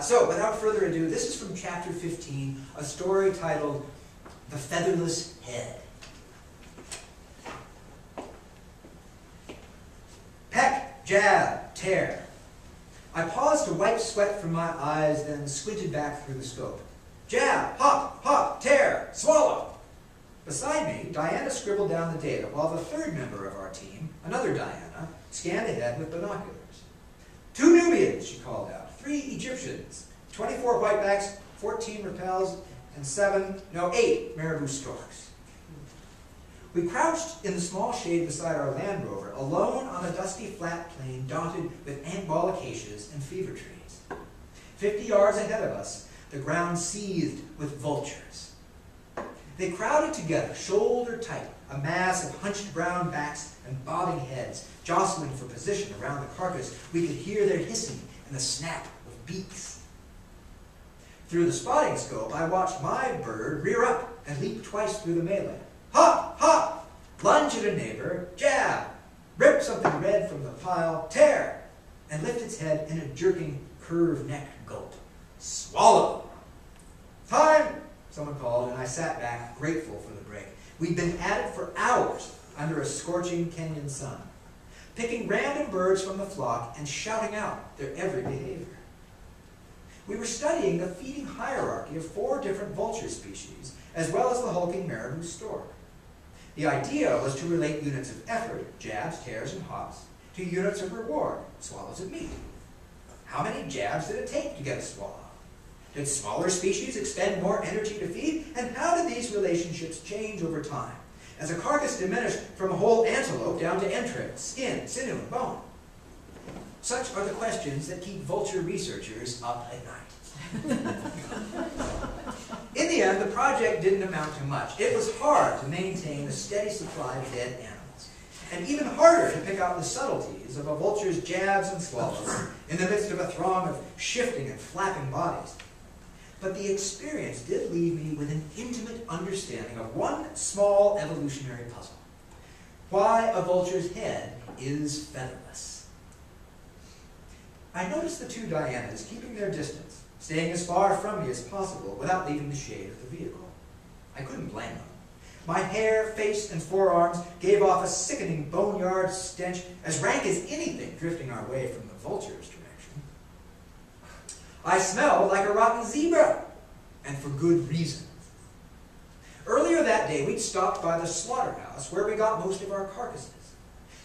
So, without further ado, this is from chapter 15, a story titled The Featherless Head. Peck, jab, tear. I paused to wipe sweat from my eyes, then squinted back through the scope. Jab, hop, hop, tear, swallow. Beside me, Diana scribbled down the data, while the third member of our team, another Diana, scanned ahead with binoculars. 2 Nubians, she called out, 3 Egyptians, 24 whitebacks, 14 repels, and 8 marabou storks. We crouched in the small shade beside our Land Rover, alone on a dusty flat plain dotted with ant-ball acacias and fever trees. 50 yards ahead of us, the ground seethed with vultures. They crowded together, shoulder tight, a mass of hunched brown backs and bobbing heads, jostling for position around the carcass. We could hear their hissing and the snap of beaks. Through the spotting scope, I watched my bird rear up and leap twice through the melee. Hop, hop, lunge at a neighbor, jab, rip something red from the pile, tear, and lift its head in a jerking, curved neck gulp. Swallow. Time! Someone called, and I sat back, grateful for the break. We'd been at it for hours under a scorching Kenyan sun, picking random birds from the flock and shouting out their every behavior. We were studying the feeding hierarchy of 4 different vulture species, as well as the hulking marabou stork. The idea was to relate units of effort, jabs, tears, and hops, to units of reward, swallows of meat. How many jabs did it take to get a swallow? Did smaller species expend more energy to feed? And how did these relationships change over time, as a carcass diminished from a whole antelope down to entrails, skin, sinew, and bone? Such are the questions that keep vulture researchers up at night. In the end, the project didn't amount to much. It was hard to maintain a steady supply of dead animals. and even harder to pick out the subtleties of a vulture's jabs and swallows in the midst of a throng of shifting and flapping bodies. But the experience did leave me with an intimate understanding of one small evolutionary puzzle: why a vulture's head is featherless. I noticed the two Dianas keeping their distance, staying as far from me as possible without leaving the shade of the vehicle. I couldn't blame them. My hair, face, and forearms gave off a sickening boneyard stench as rank as anything drifting our way from the vulture's direction. I smelled like a rotten zebra, and for good reason. Earlier that day, we'd stopped by the slaughterhouse where we got most of our carcasses.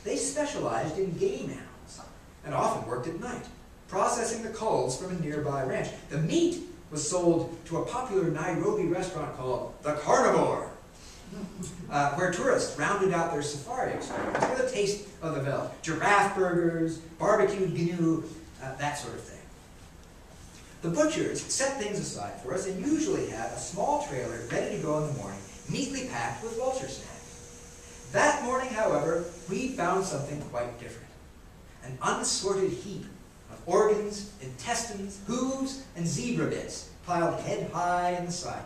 They specialized in game animals and often worked at night, processing the culls from a nearby ranch. The meat was sold to a popular Nairobi restaurant called The Carnivore, where tourists rounded out their safari experience with a taste of the veldt. Giraffe burgers, barbecued gnu, that sort of thing. The butchers set things aside for us and usually had a small trailer ready to go in the morning, neatly packed with vulture snacks. That morning, however, we found something quite different: an unsorted heap of organs, intestines, hooves, and zebra bits piled head high in the side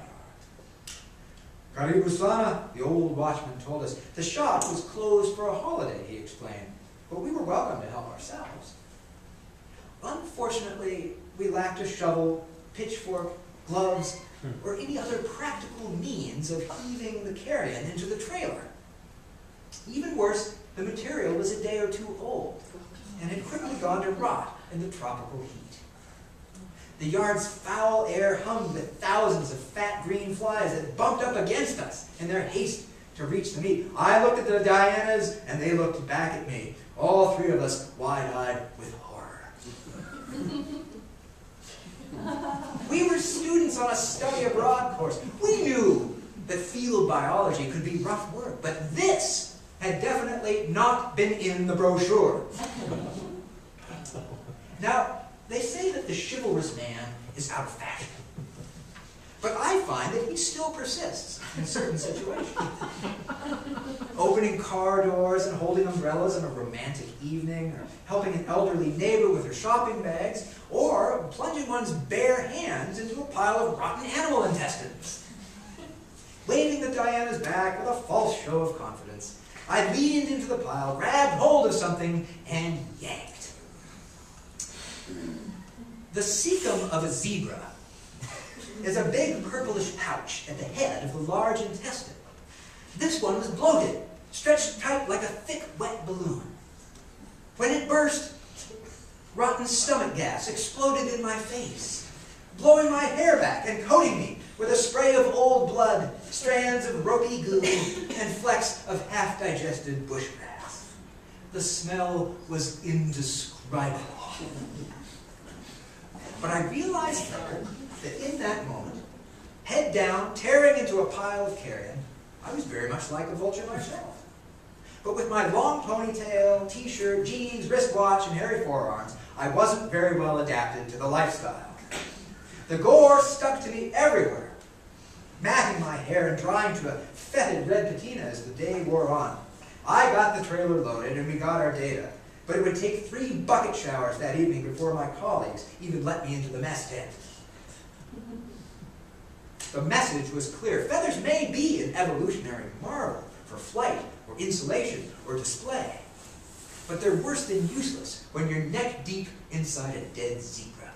yard. "Karibu sana," the old watchman told us. The shop was closed for a holiday, he explained, but we were welcome to help ourselves. Unfortunately, we lacked a shovel, pitchfork, gloves, or any other practical means of heaving the carrion into the trailer. Even worse, the material was a day or two old and had quickly gone to rot in the tropical heat. The yard's foul air hummed with thousands of fat green flies that bumped up against us in their haste to reach the meat. I looked at the Dianas, and they looked back at me, all three of us wide-eyed with horror. We were students on a study abroad course. We knew that field biology could be rough work, but this had definitely not been in the brochure. Now, they say that the chivalrous man is out of fashion, but I find that he still persists in certain situations. Opening car doors and holding umbrellas on a romantic evening, or helping an elderly neighbor with her shopping bags, or plunging one's bare hands into a pile of rotten animal intestines. Waving the Diana's back with a false show of confidence, I leaned into the pile, grabbed hold of something, and yanked. The cecum of a zebra is a big purplish pouch at the head of the large intestine. This one was bloated, stretched tight like a thick, wet balloon. When it burst, rotten stomach gas exploded in my face, blowing my hair back and coating me with a spray of old blood, strands of ropey goo, and flecks of half-digested bushgrass. The smell was indescribable. But I realized later that in that moment, head down, tearing into a pile of carrion, I was very much like a vulture myself. But with my long ponytail, t-shirt, jeans, wristwatch, and hairy forearms, I wasn't very well adapted to the lifestyle. The gore stuck to me everywhere, matting my hair and drying to a fetid red patina as the day wore on. I got the trailer loaded and we got our data, but it would take 3 bucket showers that evening before my colleagues even let me into the mess tent. The message was clear. Feathers may be an evolutionary marvel for flight or insulation or display, but they're worse than useless when you're neck deep inside a dead zebra.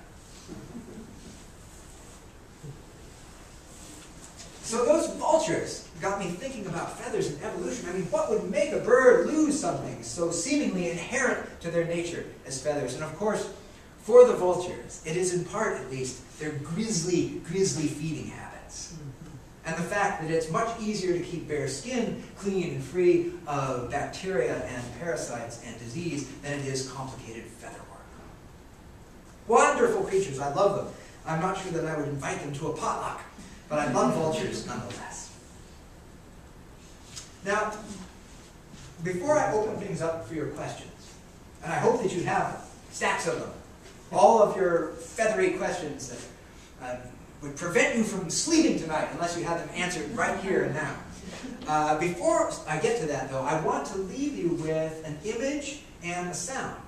So those vultures got me thinking about feathers and evolution. I mean, what would make a bird lose something so seemingly inherent to their nature as feathers? And of course, for the vultures, it is in part at least their grisly feeding habits. And the fact that it's much easier to keep bare skin clean and free of bacteria and parasites and disease than it is complicated feather work. Wonderful creatures, I love them. I'm not sure that I would invite them to a potluck, but I love vultures nonetheless. Now, before I open things up for your questions, and I hope that you have stacks of them, all of your feathery questions that would prevent you from sleeping tonight unless you had them answered right here and now. Before I get to that, though, I want to leave you with an image and a sound.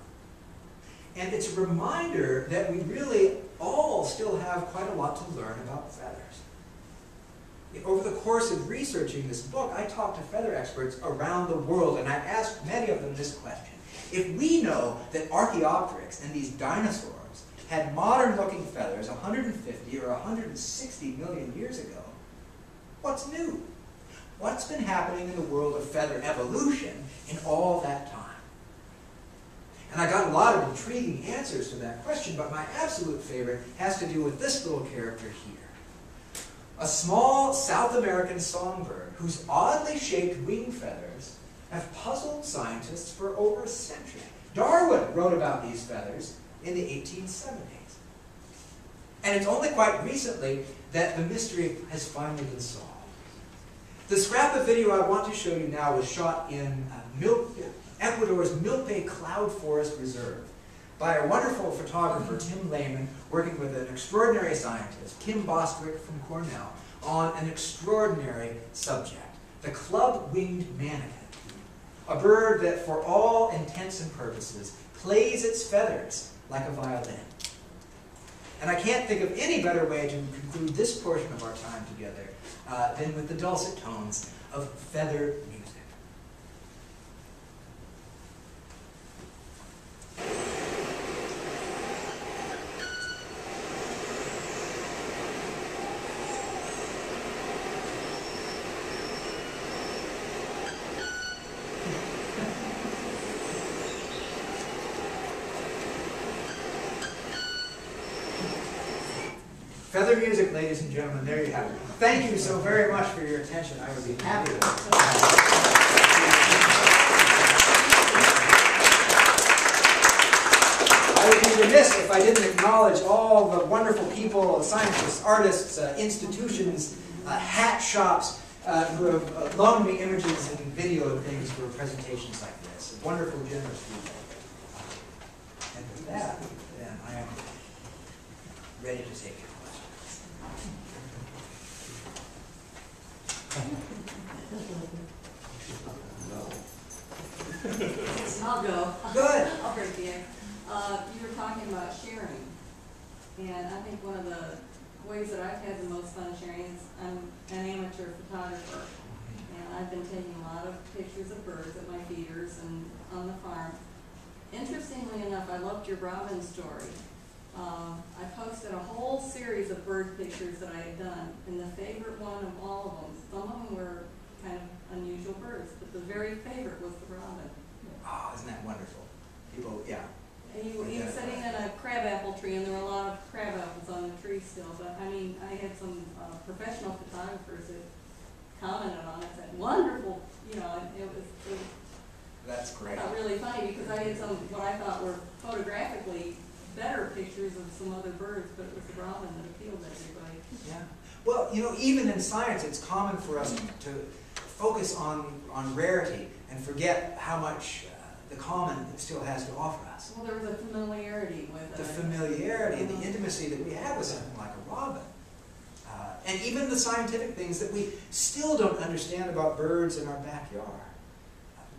And it's a reminder that we really all still have quite a lot to learn about feathers. Over the course of researching this book, I talked to feather experts around the world, and I asked many of them this question. If we know that Archaeopteryx and these dinosaurs had modern-looking feathers 150 or 160 million years ago, what's new? What's been happening in the world of feather evolution in all that time? And I got a lot of intriguing answers to that question, but my absolute favorite has to do with this little character here. A small South American songbird whose oddly shaped wing feathers have puzzled scientists for over a century. Darwin wrote about these feathers in the 1870s. And it's only quite recently that the mystery has finally been solved. The scrap of video I want to show you now was shot in Ecuador's Milpe Cloud Forest Reserve by a wonderful photographer, Tim Lehman, working with an extraordinary scientist, Kim Bostwick from Cornell, on an extraordinary subject, the club-winged manakin, a bird that, for all intents and purposes, plays its feathers like a violin. And I can't think of any better way to conclude this portion of our time together than with the dulcet tones of feather music. Feather music, ladies and gentlemen, there you have it. Thank you so very much for your attention. I would be happy to. I would be remiss if I didn't acknowledge all the wonderful people, scientists, artists, institutions, hat shops who have loaned me images and video and things for presentations like this. Wonderful, generous people. And with that, then I am ready to take your I'll go. Good. I'll break the egg. You were talking about sharing, and I think one of the ways that I've had the most fun sharing is I'm an amateur photographer, and I've been taking a lot of pictures of birds at my feeders and on the farm. Interestingly enough, I loved your robin story. I posted a whole series of bird pictures that I had done, and the favorite one of all of them, some of them were kind of unusual birds, but the very favorite was the robin. Oh, isn't that wonderful? People, yeah. And he was sitting in a crabapple tree, and there were a lot of crab apples on the tree still, but I mean, I had some professional photographers that commented on it, said, wonderful, you know, it was That's great. really funny, because I had some, what I thought were photographically better pictures of some other birds, but it was the robin that appealed to everybody. Yeah. Well, you know, even in science, it's common for us to focus on rarity and forget how much the common still has to offer us. Well, there was a familiarity with it. The familiarity and the intimacy that we have with something like a robin. And even the scientific things that we still don't understand about birds in our backyard.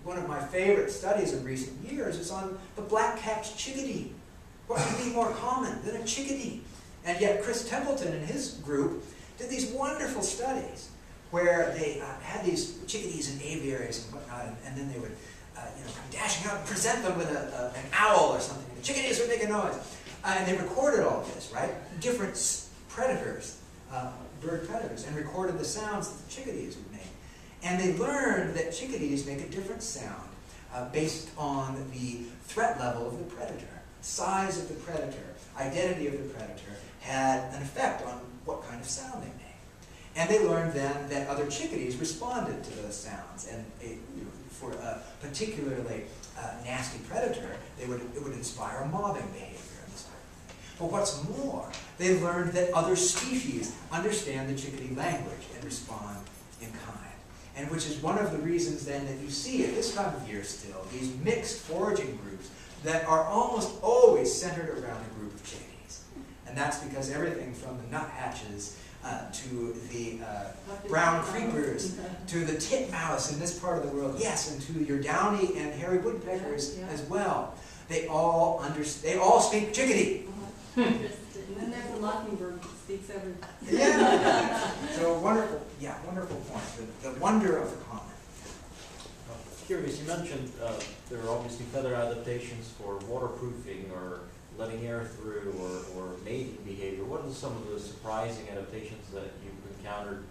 One of my favorite studies of recent years is on the black-capped chickadee. What could be more common than a chickadee? And yet Chris Templeton and his group did these wonderful studies where they had these chickadees in aviaries and whatnot, and then they would come dashing out and present them with an owl or something. And the chickadees would make a noise. And they recorded all this, right? Different predators, bird predators, and recorded the sounds that the chickadees would make. And they learned that chickadees make a different sound based on the threat level of the predator. Size of the predator, identity of the predator had an effect on what kind of sound they made. And they learned then that other chickadees responded to those sounds. And for a particularly nasty predator, it would inspire mobbing behavior and this type of thing. But what's more, they learned that other species understand the chickadee language and respond in kind. And which is one of the reasons then that you see at this time of year still, these mixed foraging groups that are almost always centered around a group of chickadees. And that's because everything from the nuthatches to the brown creepers, to the titmouse in this part of the world, yes, and to your downy and hairy woodpeckers as well. They all speak chickadee. And then there's the mockingbird that speaks everything. Yeah. So wonderful point. The wonder of the common. Curious, you mentioned there are obviously feather adaptations for waterproofing or letting air through or mating behavior. What are some of the surprising adaptations that you've encountered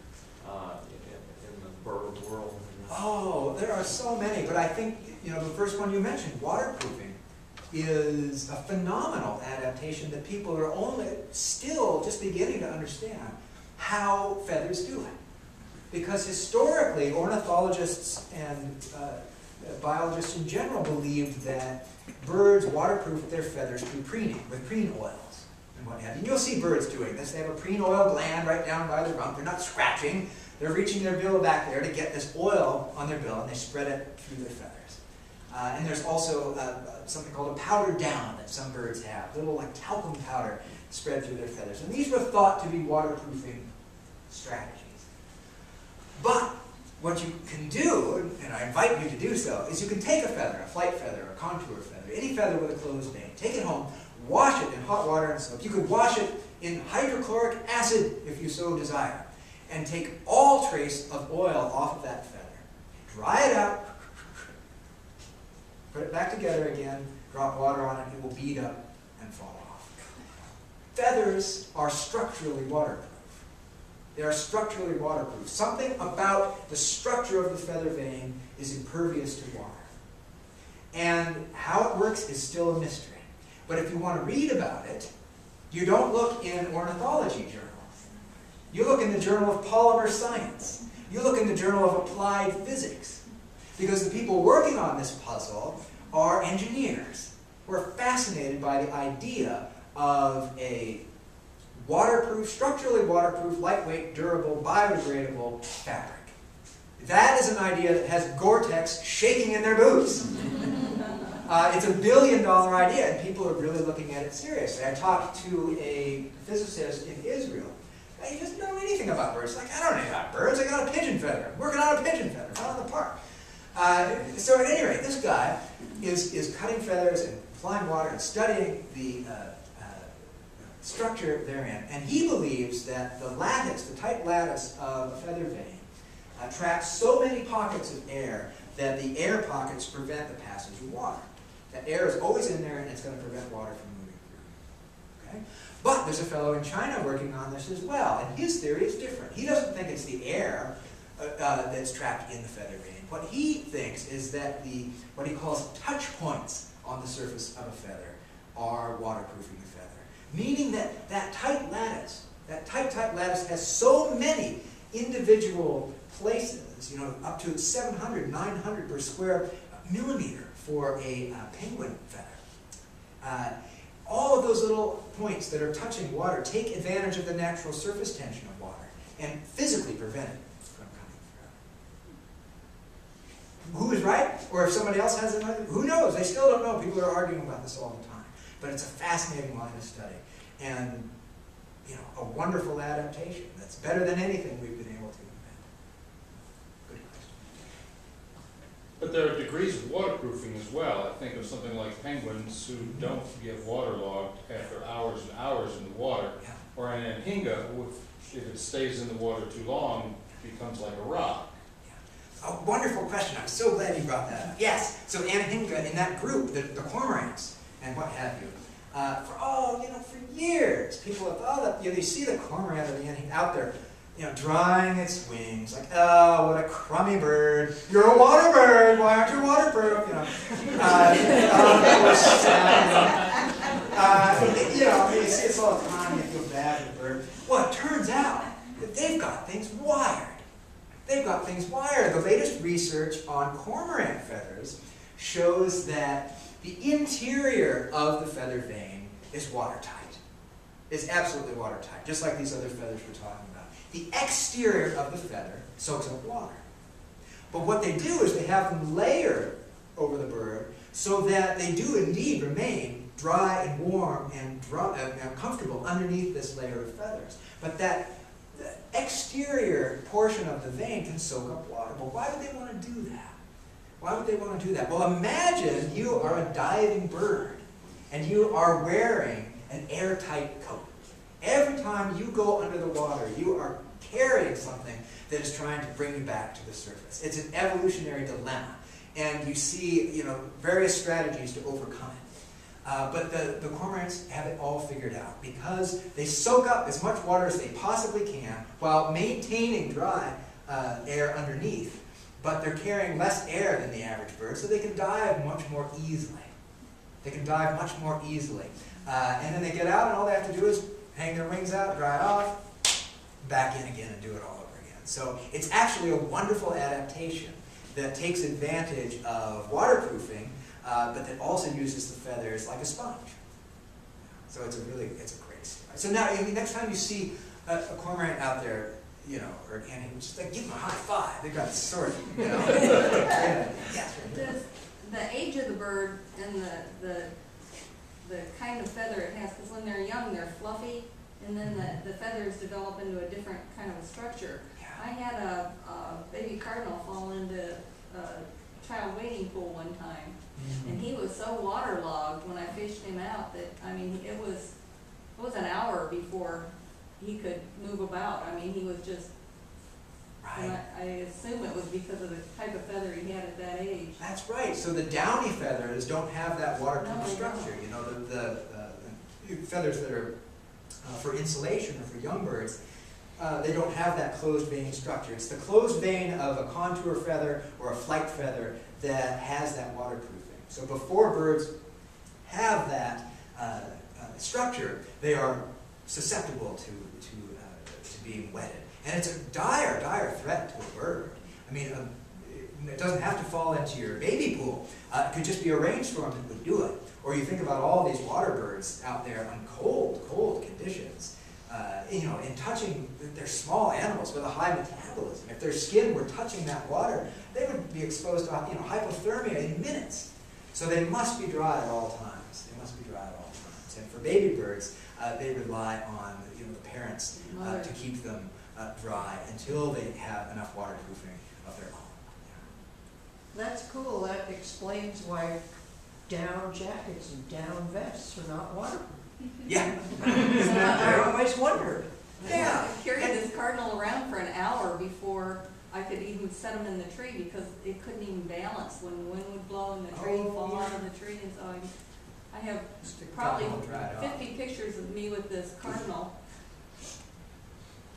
in the bird world? Oh, there are so many, but I think the first one you mentioned, waterproofing, is a phenomenal adaptation that people are only still just beginning to understand how feathers do it. Because historically, ornithologists and biologists in general believed that birds waterproof their feathers through preening, with preen oils and what have you. And you'll see birds doing this. They have a preen oil gland right down by the rump. They're not scratching. They're reaching their bill back there to get this oil on their bill, and they spread it through their feathers. And there's also something called a powder down that some birds have, little like talcum powder spread through their feathers. And these were thought to be waterproofing strategies. But what you can do, and I invite you to do so, is you can take a feather, a flight feather, a contour feather, any feather with a closed vein, take it home, wash it in hot water and soap. You could wash it in hydrochloric acid if you so desire, and take all trace of oil off of that feather. Dry it out, put it back together again, drop water on it, it will bead up and fall off. Feathers are structurally waterproof. They are structurally waterproof. Something about the structure of the feather vein is impervious to water. And how it works is still a mystery. But if you want to read about it, you don't look in ornithology journals. You look in the Journal of Polymer Science. You look in the Journal of Applied Physics. Because the people working on this puzzle are engineers who are fascinated by the idea of a waterproof, structurally waterproof, lightweight, durable, biodegradable fabric. That is an idea that has Gore-Tex shaking in their boots. It's $1 billion idea, and people are really looking at it seriously. I talked to a physicist in Israel. He doesn't know anything about birds. Like, I don't know about birds. I got a pigeon feather. I'm working on a pigeon feather out in the park. So at any rate, this guy is cutting feathers and applying water and studying the structure therein. And he believes that the lattice, the tight lattice of a feather vein, traps so many pockets of air that the air pockets prevent the passage of water. That air is always in there, and it's going to prevent water from moving through. Okay? But there's a fellow in China working on this as well, and his theory is different. He doesn't think it's the air that's trapped in the feather vein. What he thinks is that what he calls touch points on the surface of a feather are waterproofing the feather. Meaning that that tight lattice has so many individual places, up to 700, 900 per square millimeter for a penguin feather. All of those little points that are touching water take advantage of the natural surface tension of water and physically prevent it from coming through. Who is right? Or if somebody else has another, who knows? They still don't know. People are arguing about this all the time. But it's a fascinating line of study. And, a wonderful adaptation that's better than anything we've been able to invent. Good question. But there are degrees of waterproofing as well. I think of something like penguins who don't get waterlogged after hours and hours in the water. Yeah. Or an anhinga, if it stays in the water too long, becomes like a rock. Yeah. A wonderful question. I'm so glad you brought that up. Yes. So anhinga in that group, the cormorants and what have you, for years, people have thought that, you see the cormorant or the anhinga out there, drying its wings, like, oh, what a crummy bird. You're a water bird. Why aren't you waterproof? You see this all the time. You feel bad for the bird. Well, it turns out that they've got things wired. The latest research on cormorant feathers shows that the interior of the feather vein is watertight. It's absolutely watertight, just like these other feathers we're talking about. The exterior of the feather soaks up water. But what they do is they have them layered over the bird so that they do indeed remain dry and warm and comfortable underneath this layer of feathers. But that the exterior portion of the vane can soak up water. But why would they want to do that? Why would they want to do that? Well, imagine you are a diving bird and you are wearing an airtight coat. Every time you go under the water, you are carrying something that is trying to bring you back to the surface. It's an evolutionary dilemma. And you see, various strategies to overcome it. But the cormorants have it all figured out because they soak up as much water as they possibly can while maintaining dry air underneath. But they're carrying less air than the average bird, so they can dive much more easily. They can dive much more easily. And then they get out, and all they have to do is hang their wings out, dry it off, back in again, and do it all over again. So it's actually a wonderful adaptation that takes advantage of waterproofing, but that also uses the feathers like a sponge. So it's a great story. So now, next time you see a cormorant out there, or an ant, just like give them a high five. They got it sorted, Yeah. Does the age of the bird and the kind of feather it has, because when they're young, they're fluffy, and then the feathers develop into a different kind of a structure. Yeah. I had a baby cardinal fall into a child wading pool one time, and he was so waterlogged when I fished him out that, it was an hour before he could move about. He was just, and Right. I assume it was because of the type of feather he had at that age. That's right. So the downy feathers don't have that waterproof No, they structure. The feathers that are for insulation or for young birds, they don't have that closed vein structure. It's the closed vein of a contour feather or a flight feather that has that waterproofing. So before birds have that structure, they are susceptible to being wetted. And it's a dire, dire threat to a bird. It doesn't have to fall into your baby pool. It could just be a rainstorm that would do it. Or you think about all these water birds out there on cold, cold conditions. In touching, they're small animals with a high metabolism. If their skin were touching that water, they would be exposed to hypothermia in minutes. So they must be dry at all times. They must be dry at all times. And for baby birds, they rely on the parents to keep them dry until they have enough waterproofing of their own. That's cool. That explains why down jackets and down vests are not waterproof. Yeah. I always wondered. Yeah. I carried this cardinal around for an hour before I could even set him in the tree because it couldn't even balance when the wind would blow and the tree would fall out of the tree. And so I have probably 50 pictures of me with this cardinal.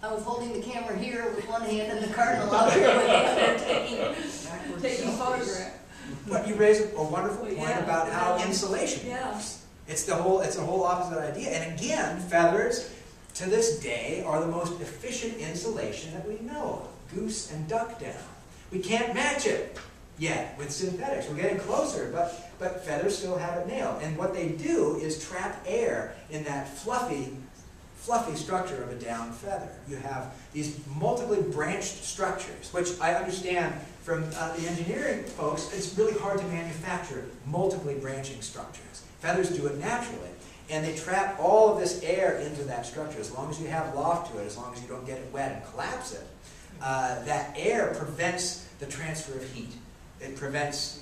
I was holding the camera here with one hand and the cardinal out here with the other taking photographs. But you raise a wonderful point Yeah. about how insulation Yeah. works. It's a whole opposite idea. And again, feathers to this day are the most efficient insulation that we know of. Goose and duck down. We can't match it yet with synthetics. We're getting closer, but feathers still have it nailed. And what they do is trap air in that fluffy structure of a down feather. You have these multiply branched structures, which I understand from the engineering folks, it's really hard to manufacture multiply branching structures. Feathers do it naturally, and they trap all of this air into that structure. As long as you have loft to it, as long as you don't get it wet and collapse it, that air prevents the transfer of heat. It prevents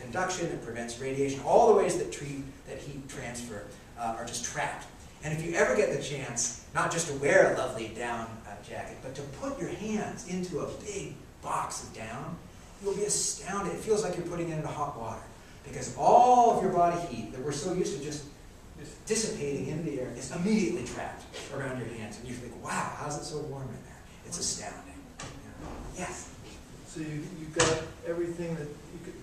conduction, it prevents radiation. All the ways that heat transfer are just trapped. And if you ever get the chance, not just to wear a lovely down jacket, but to put your hands into a big box of down, you'll be astounded. It feels like you're putting it into hot water. Because all of your body heat that we're so used to just dissipating into the air is immediately trapped around your hands. And you think, wow, how's it so warm in there? It's astounding. Yes? So you've got everything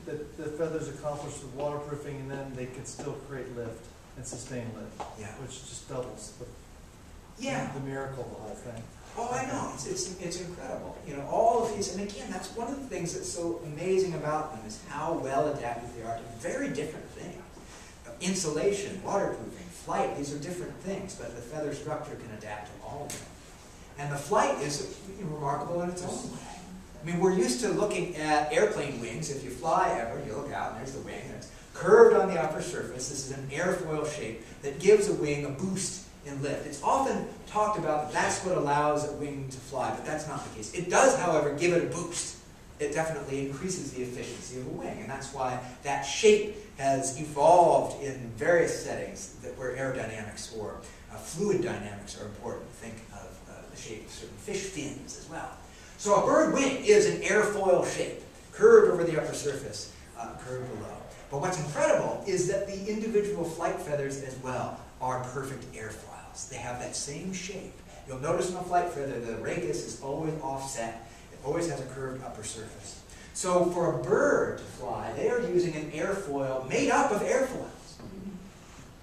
that the feathers accomplish with waterproofing, and then they can still create lift and sustain lift, Yeah. which just doubles the miracle of the whole thing. Oh, I know. It's incredible. All of these, and again, that's one of the things that's so amazing about them is how well adapted they are to very different things. Insulation, waterproofing, flight, these are different things, but the feather structure can adapt to all of them. And the flight is remarkable in its own way. We're used to looking at airplane wings. If you fly ever, you look out and there's the wing, and it's curved on the upper surface. This is an airfoil shape that gives a wing a boost in lift. It's often talked about that that's what allows a wing to fly, but that's not the case. It does, however, give it a boost. It definitely increases the efficiency of a wing, and that's why that shape has evolved in various settings where aerodynamics or fluid dynamics are important. Think of the shape of certain fish fins as well. So a bird wing is an airfoil shape, curved over the upper surface, curved below. But what's incredible is that the individual flight feathers as well are perfect airfoils. They have that same shape. You'll notice in a flight feather the rachis is always offset. It always has a curved upper surface. So for a bird to fly, they are using an airfoil made up of airfoils.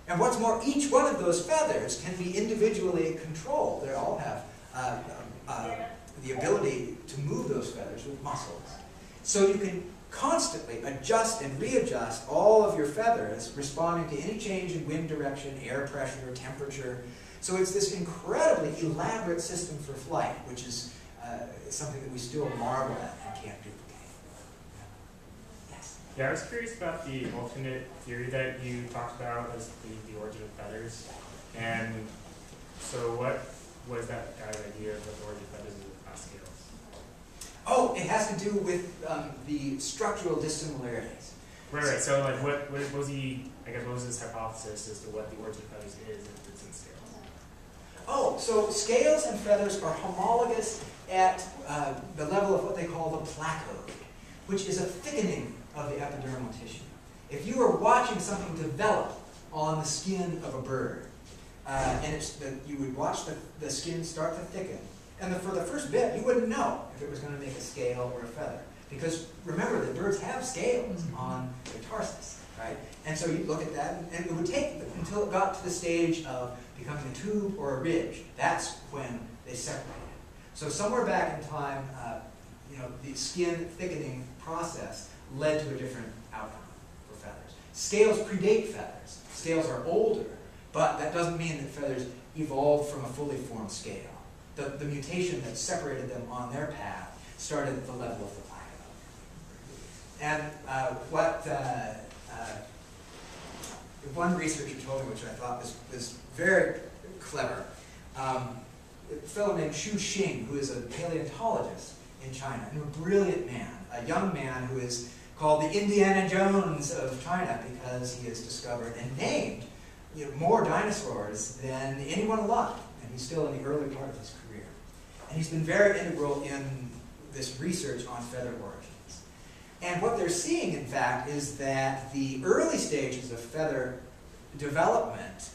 And what's more, each one of those feathers can be individually controlled. They all have the ability to move those feathers with muscles. So you can constantly adjust and readjust all of your feathers, responding to any change in wind direction, air pressure, temperature. So it's this incredibly elaborate system for flight, which is something that we still marvel at and can't duplicate. Yes? Yeah, I was curious about the alternate theory that you talked about as the origin of feathers. And so what was that guy's idea of the origin of feathers in the class scales? Oh, it has to do with the structural dissimilarities. Right. So like what was he, I guess, what was his hypothesis as to what the origin of feathers is if it's in scales? Oh, so scales and feathers are homologous at the level of what they call the placode, which is a thickening of the epidermal tissue. If you were watching something develop on the skin of a bird, and you would watch the skin start to thicken, and for the first bit, you wouldn't know if it was going to make a scale or a feather. Because remember that birds have scales on their tarsus, right? And so you look at that, and it would take until it got to the stage of becoming a tube or a ridge. That's when they separated. So somewhere back in time, the skin thickening process led to a different outcome for feathers. Scales predate feathers. Scales are older, but that doesn't mean that feathers evolved from a fully formed scale. The mutation that separated them on their path started at the level of the placode. And one researcher told me, which I thought was very clever, a fellow named Xu Xing, who is a paleontologist in China, and a brilliant man, a young man who is called the Indiana Jones of China because he has discovered and named more dinosaurs than anyone alive. And he's still in the early part of his career. And he's been very integral in this research on feather origins. And what they're seeing, in fact, is that the early stages of feather development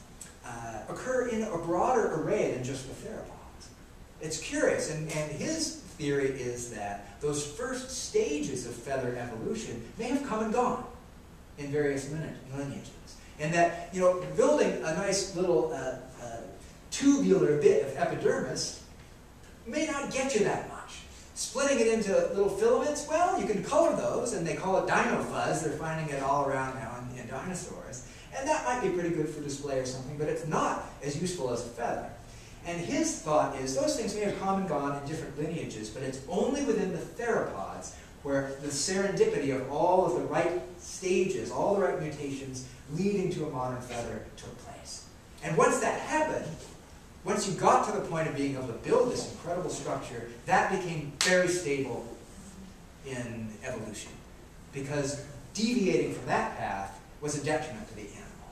occur in a broader array than just the theropods. It's curious, and his theory is that those first stages of feather evolution may have come and gone in various lineages. And that, building a nice little tubular bit of epidermis may not get you that much. Splitting it into little filaments, well, you can color those, and they call it dino fuzz. They're finding it all around now in dinosaurs. And that might be pretty good for display or something, but it's not as useful as a feather. And his thought is those things may have come and gone in different lineages, but it's only within the theropods where the serendipity of all of the right stages, all the right mutations leading to a modern feather took place. And once that happened, once you got to the point of being able to build this incredible structure, that became very stable in evolution. Because deviating from that path was a detriment to the animal.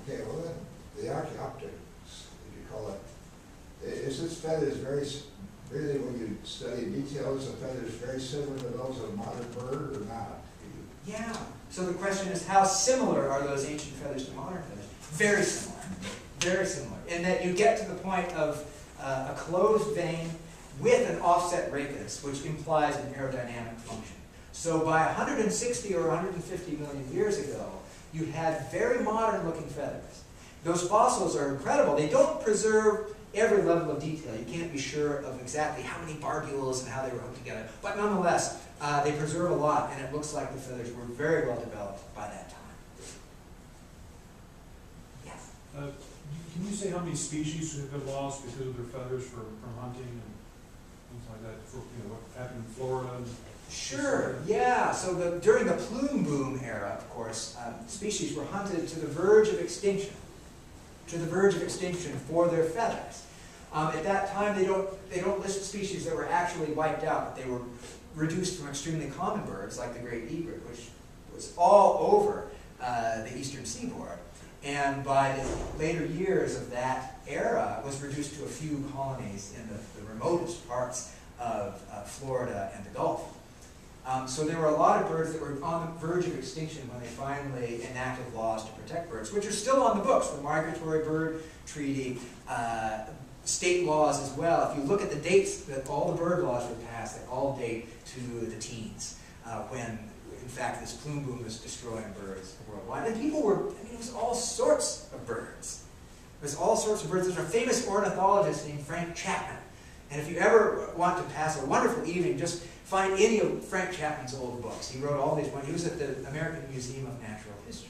Okay, well then, the archaeopteryx, if you call it, is this feathers really, when you study details of feathers, very similar to those of a modern bird or not? Yeah. So the question is, how similar are those ancient feathers to modern feathers? Very similar. Very similar. In that you get to the point of a closed vein with an offset rachis, which implies an aerodynamic function. So by 160 or 150 million years ago, you had very modern-looking feathers. Those fossils are incredible. They don't preserve every level of detail. You can't be sure of exactly how many barbules and how they were hooked together. But nonetheless, they preserve a lot, and it looks like the feathers were very well developed by that time. Yes? Can you say how many species have been lost because of their feathers from hunting and things like that? What happened in Florida? Sure, yeah. So during the plume boom era, of course, species were hunted to the verge of extinction. to the verge of extinction for their feathers. At that time, they don't list species that were actually wiped out, but they were reduced from extremely common birds like the great egret, which was all over the eastern seaboard. And by the later years of that era, was reduced to a few colonies in the remotest parts of Florida and the Gulf. So there were a lot of birds that were on the verge of extinction when they finally enacted laws to protect birds, which are still on the books, the Migratory Bird Treaty, state laws as well. If you look at the dates that all the bird laws were passed, they all date to the teens, when, in fact, this plume boom was destroying birds worldwide. And people were, I mean, it was all sorts of birds. It was all sorts of birds. There's a famous ornithologist named Frank Chapman. And if you ever want to pass a wonderful evening, just find any of Frank Chapman's old books. He wrote all these. He was at the American Museum of Natural History.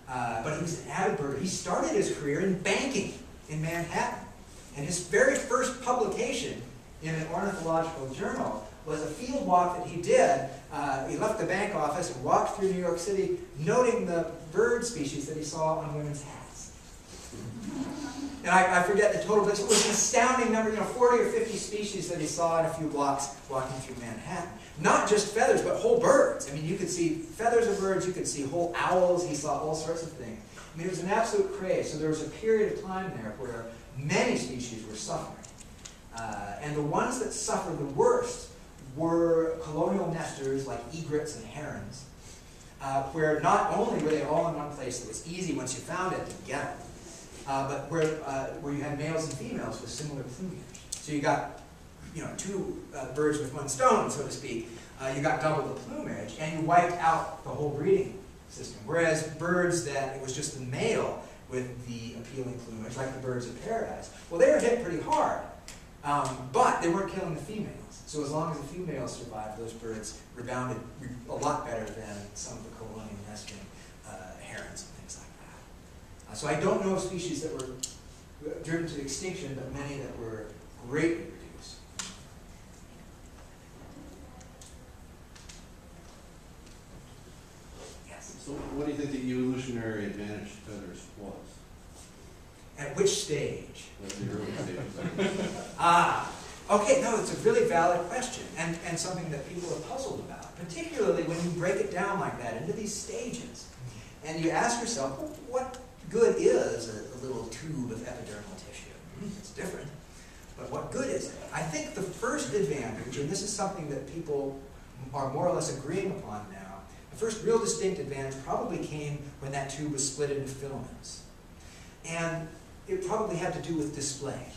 But he was an avid birder. He started his career in banking in Manhattan. And his very first publication in an ornithological journal was a field walk that he did. He left the bank office and walked through New York City, noting the bird species that he saw on women's hats. And I forget the total, but it was an astounding number, 40 or 50 species that he saw in a few blocks walking through Manhattan. Not just feathers, but whole birds. I mean, you could see feathers of birds, you could see whole owls, he saw all sorts of things. I mean, it was an absolute craze. So there was a period of time there where many species were suffering. And the ones that suffered the worst were colonial nesters like egrets and herons, where not only were they all in one place that was easy once you found it to get them, but where you had males and females with similar plumage. So you got, two birds with one stone, so to speak. You got double the plumage, and you wiped out the whole breeding system. Whereas birds that it was just the male with the appealing plumage, like the birds of paradise, well, they were hit pretty hard, but they weren't killing the females. So as long as the females survived, those birds rebounded a lot better than some of the colonial nesting herons and things like that. So I don't know of species that were driven to extinction, but many that were greatly reduced. Yes? So what do you think the evolutionary advantage to feathers was? At which stage? At the early stages. Okay, no, it's a really valid question, and something that people are puzzled about, particularly when you break it down like that into these stages. And you ask yourself, well, what good is a little tube of epidermal tissue? It's different, but what good is it? I think the first advantage, and this is something that people are more or less agreeing upon now, the first real distinct advantage probably came when that tube was split into filaments. And it probably had to do with display.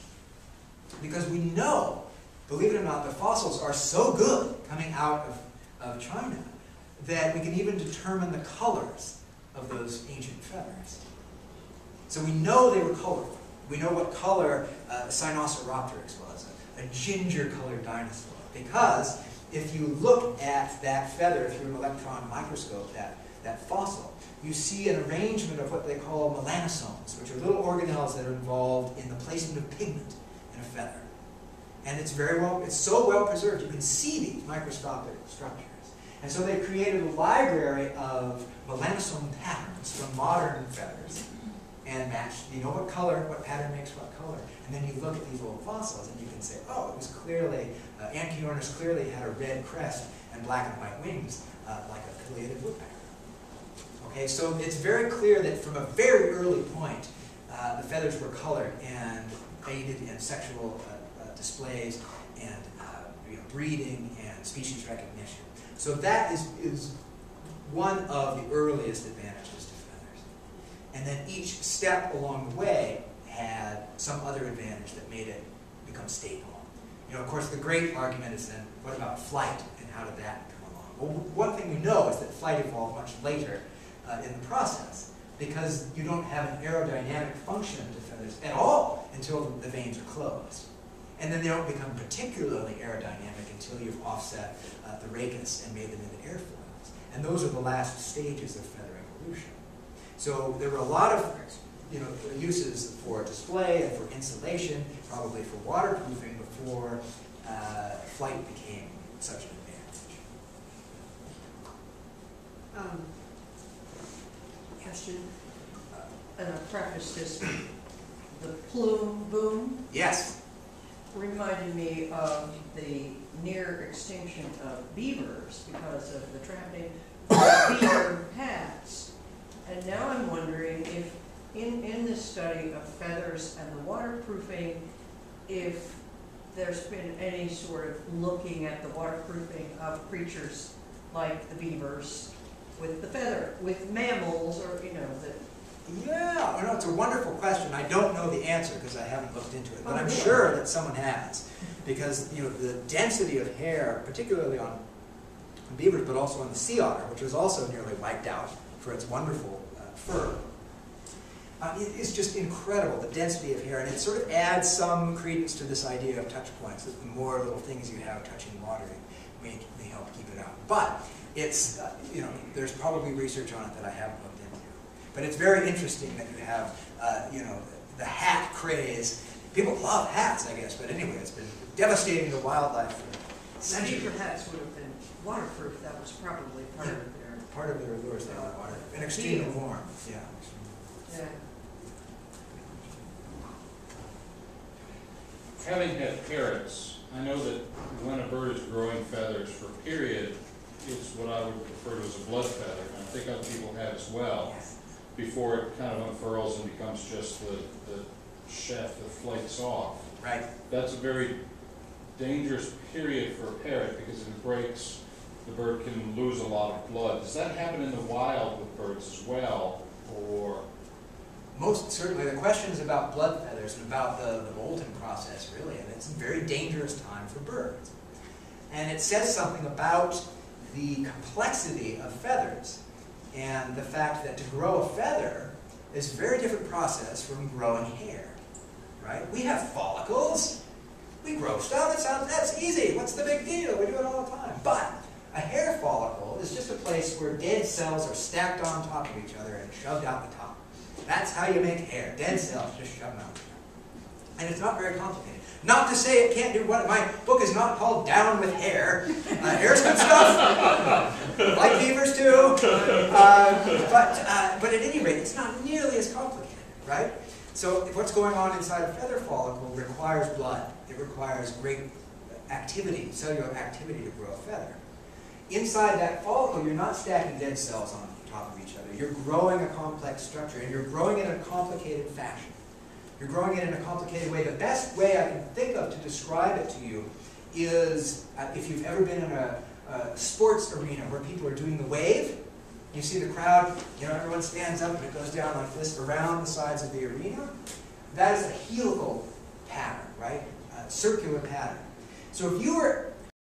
Because we know, believe it or not, the fossils are so good coming out of China that we can even determine the colors of those ancient feathers. So we know they were colorful. We know what color Sinosauropteryx was, a ginger-colored dinosaur. Because if you look at that feather through an electron microscope, that fossil, you see an arrangement of what they call melanosomes, which are little organelles that are involved in the placement of pigment in a feather. And it's so well preserved, you can see these microscopic structures. And so they created a library of melanosome patterns from modern feathers and matched, what color, what pattern makes what color. And then you look at these old fossils and you can say, oh, it was clearly, Anchiornis clearly had a red crest and black and white wings like a pileated woodpecker. Okay, so it's very clear that from a very early point, the feathers were colored and aided in sexual displays and breeding and species recognition. So that is one of the earliest advantages to feathers. And then each step along the way had some other advantage that made it become staple. Of course, the great argument is then, what about flight and how did that come along? Well, one thing we know is that flight evolved much later in the process, because you don't have an aerodynamic function to feathers at all until the veins are closed. And then they don't become particularly aerodynamic until you've offset the rachis and made them into airfoils. And those are the last stages of feather evolution. So there were a lot of uses for display and for insulation, probably for waterproofing before flight became such an advantage. Question. In a preface this. The plume boom Yes. reminded me of the near extinction of beavers because of the trapping of beaver hats. And now I'm wondering if in this study of feathers and the waterproofing, if there's been any sort of looking at the waterproofing of creatures like the beavers with the feather, with mammals, or, you know, that. Yeah, no, it's a wonderful question. I don't know the answer because I haven't looked into it, but I'm really? sure that someone has, because the density of hair, particularly on beavers, but also on the sea otter, which was also nearly wiped out for its wonderful fur, it is just incredible, the density of hair, and it sort of adds some credence to this idea of touch points, that the more little things you have touching water may help keep it out. But it's, there's probably research on it that I haven't looked into. But it's very interesting that you have, the hat craze. People love hats, I guess, but anyway, it's been devastating the wildlife for centuries. Beaver hats would have been waterproof, that was probably part of their allures, they were water, and extremely warm, yeah. yeah. Having had parrots, I know that when a bird is growing feathers for a period, it's what I would refer to as a blood feather, and I think other people have as well, before it kind of unfurls and becomes just the shaft that flakes off. Right. That's a very dangerous period for a parrot, because if it breaks, the bird can lose a lot of blood. Does that happen in the wild with birds as well, or? Most certainly. The question is about blood feathers and about the molting process, really, and it's a very dangerous time for birds. And it says something about the complexity of feathers and the fact that to grow a feather is a very different process from growing hair, right? We have follicles. We grow stuff. That's easy. What's the big deal? We do it all the time. But a hair follicle is just a place where dead cells are stacked on top of each other and shoved out the top. That's how you make hair. Dead cells, just shove them out. And it's not very complicated. Not to say it can't do what, my book is not called Down with Hair. Hair's good stuff. Like beavers too. But at any rate, it's not nearly as complicated, right? So what's going on inside a feather follicle requires blood. It requires great activity, cellular activity to grow a feather. Inside that follicle, you're not stacking dead cells on top of each other. You're growing a complex structure, and you're growing it in a complicated fashion. You're growing it in a complicated way. The best way I can think of to describe it to you is if you've ever been in a sports arena where people are doing the wave. You see the crowd, everyone stands up and it goes down like this around the sides of the arena. That is a helical pattern, right? A circular pattern. So if you were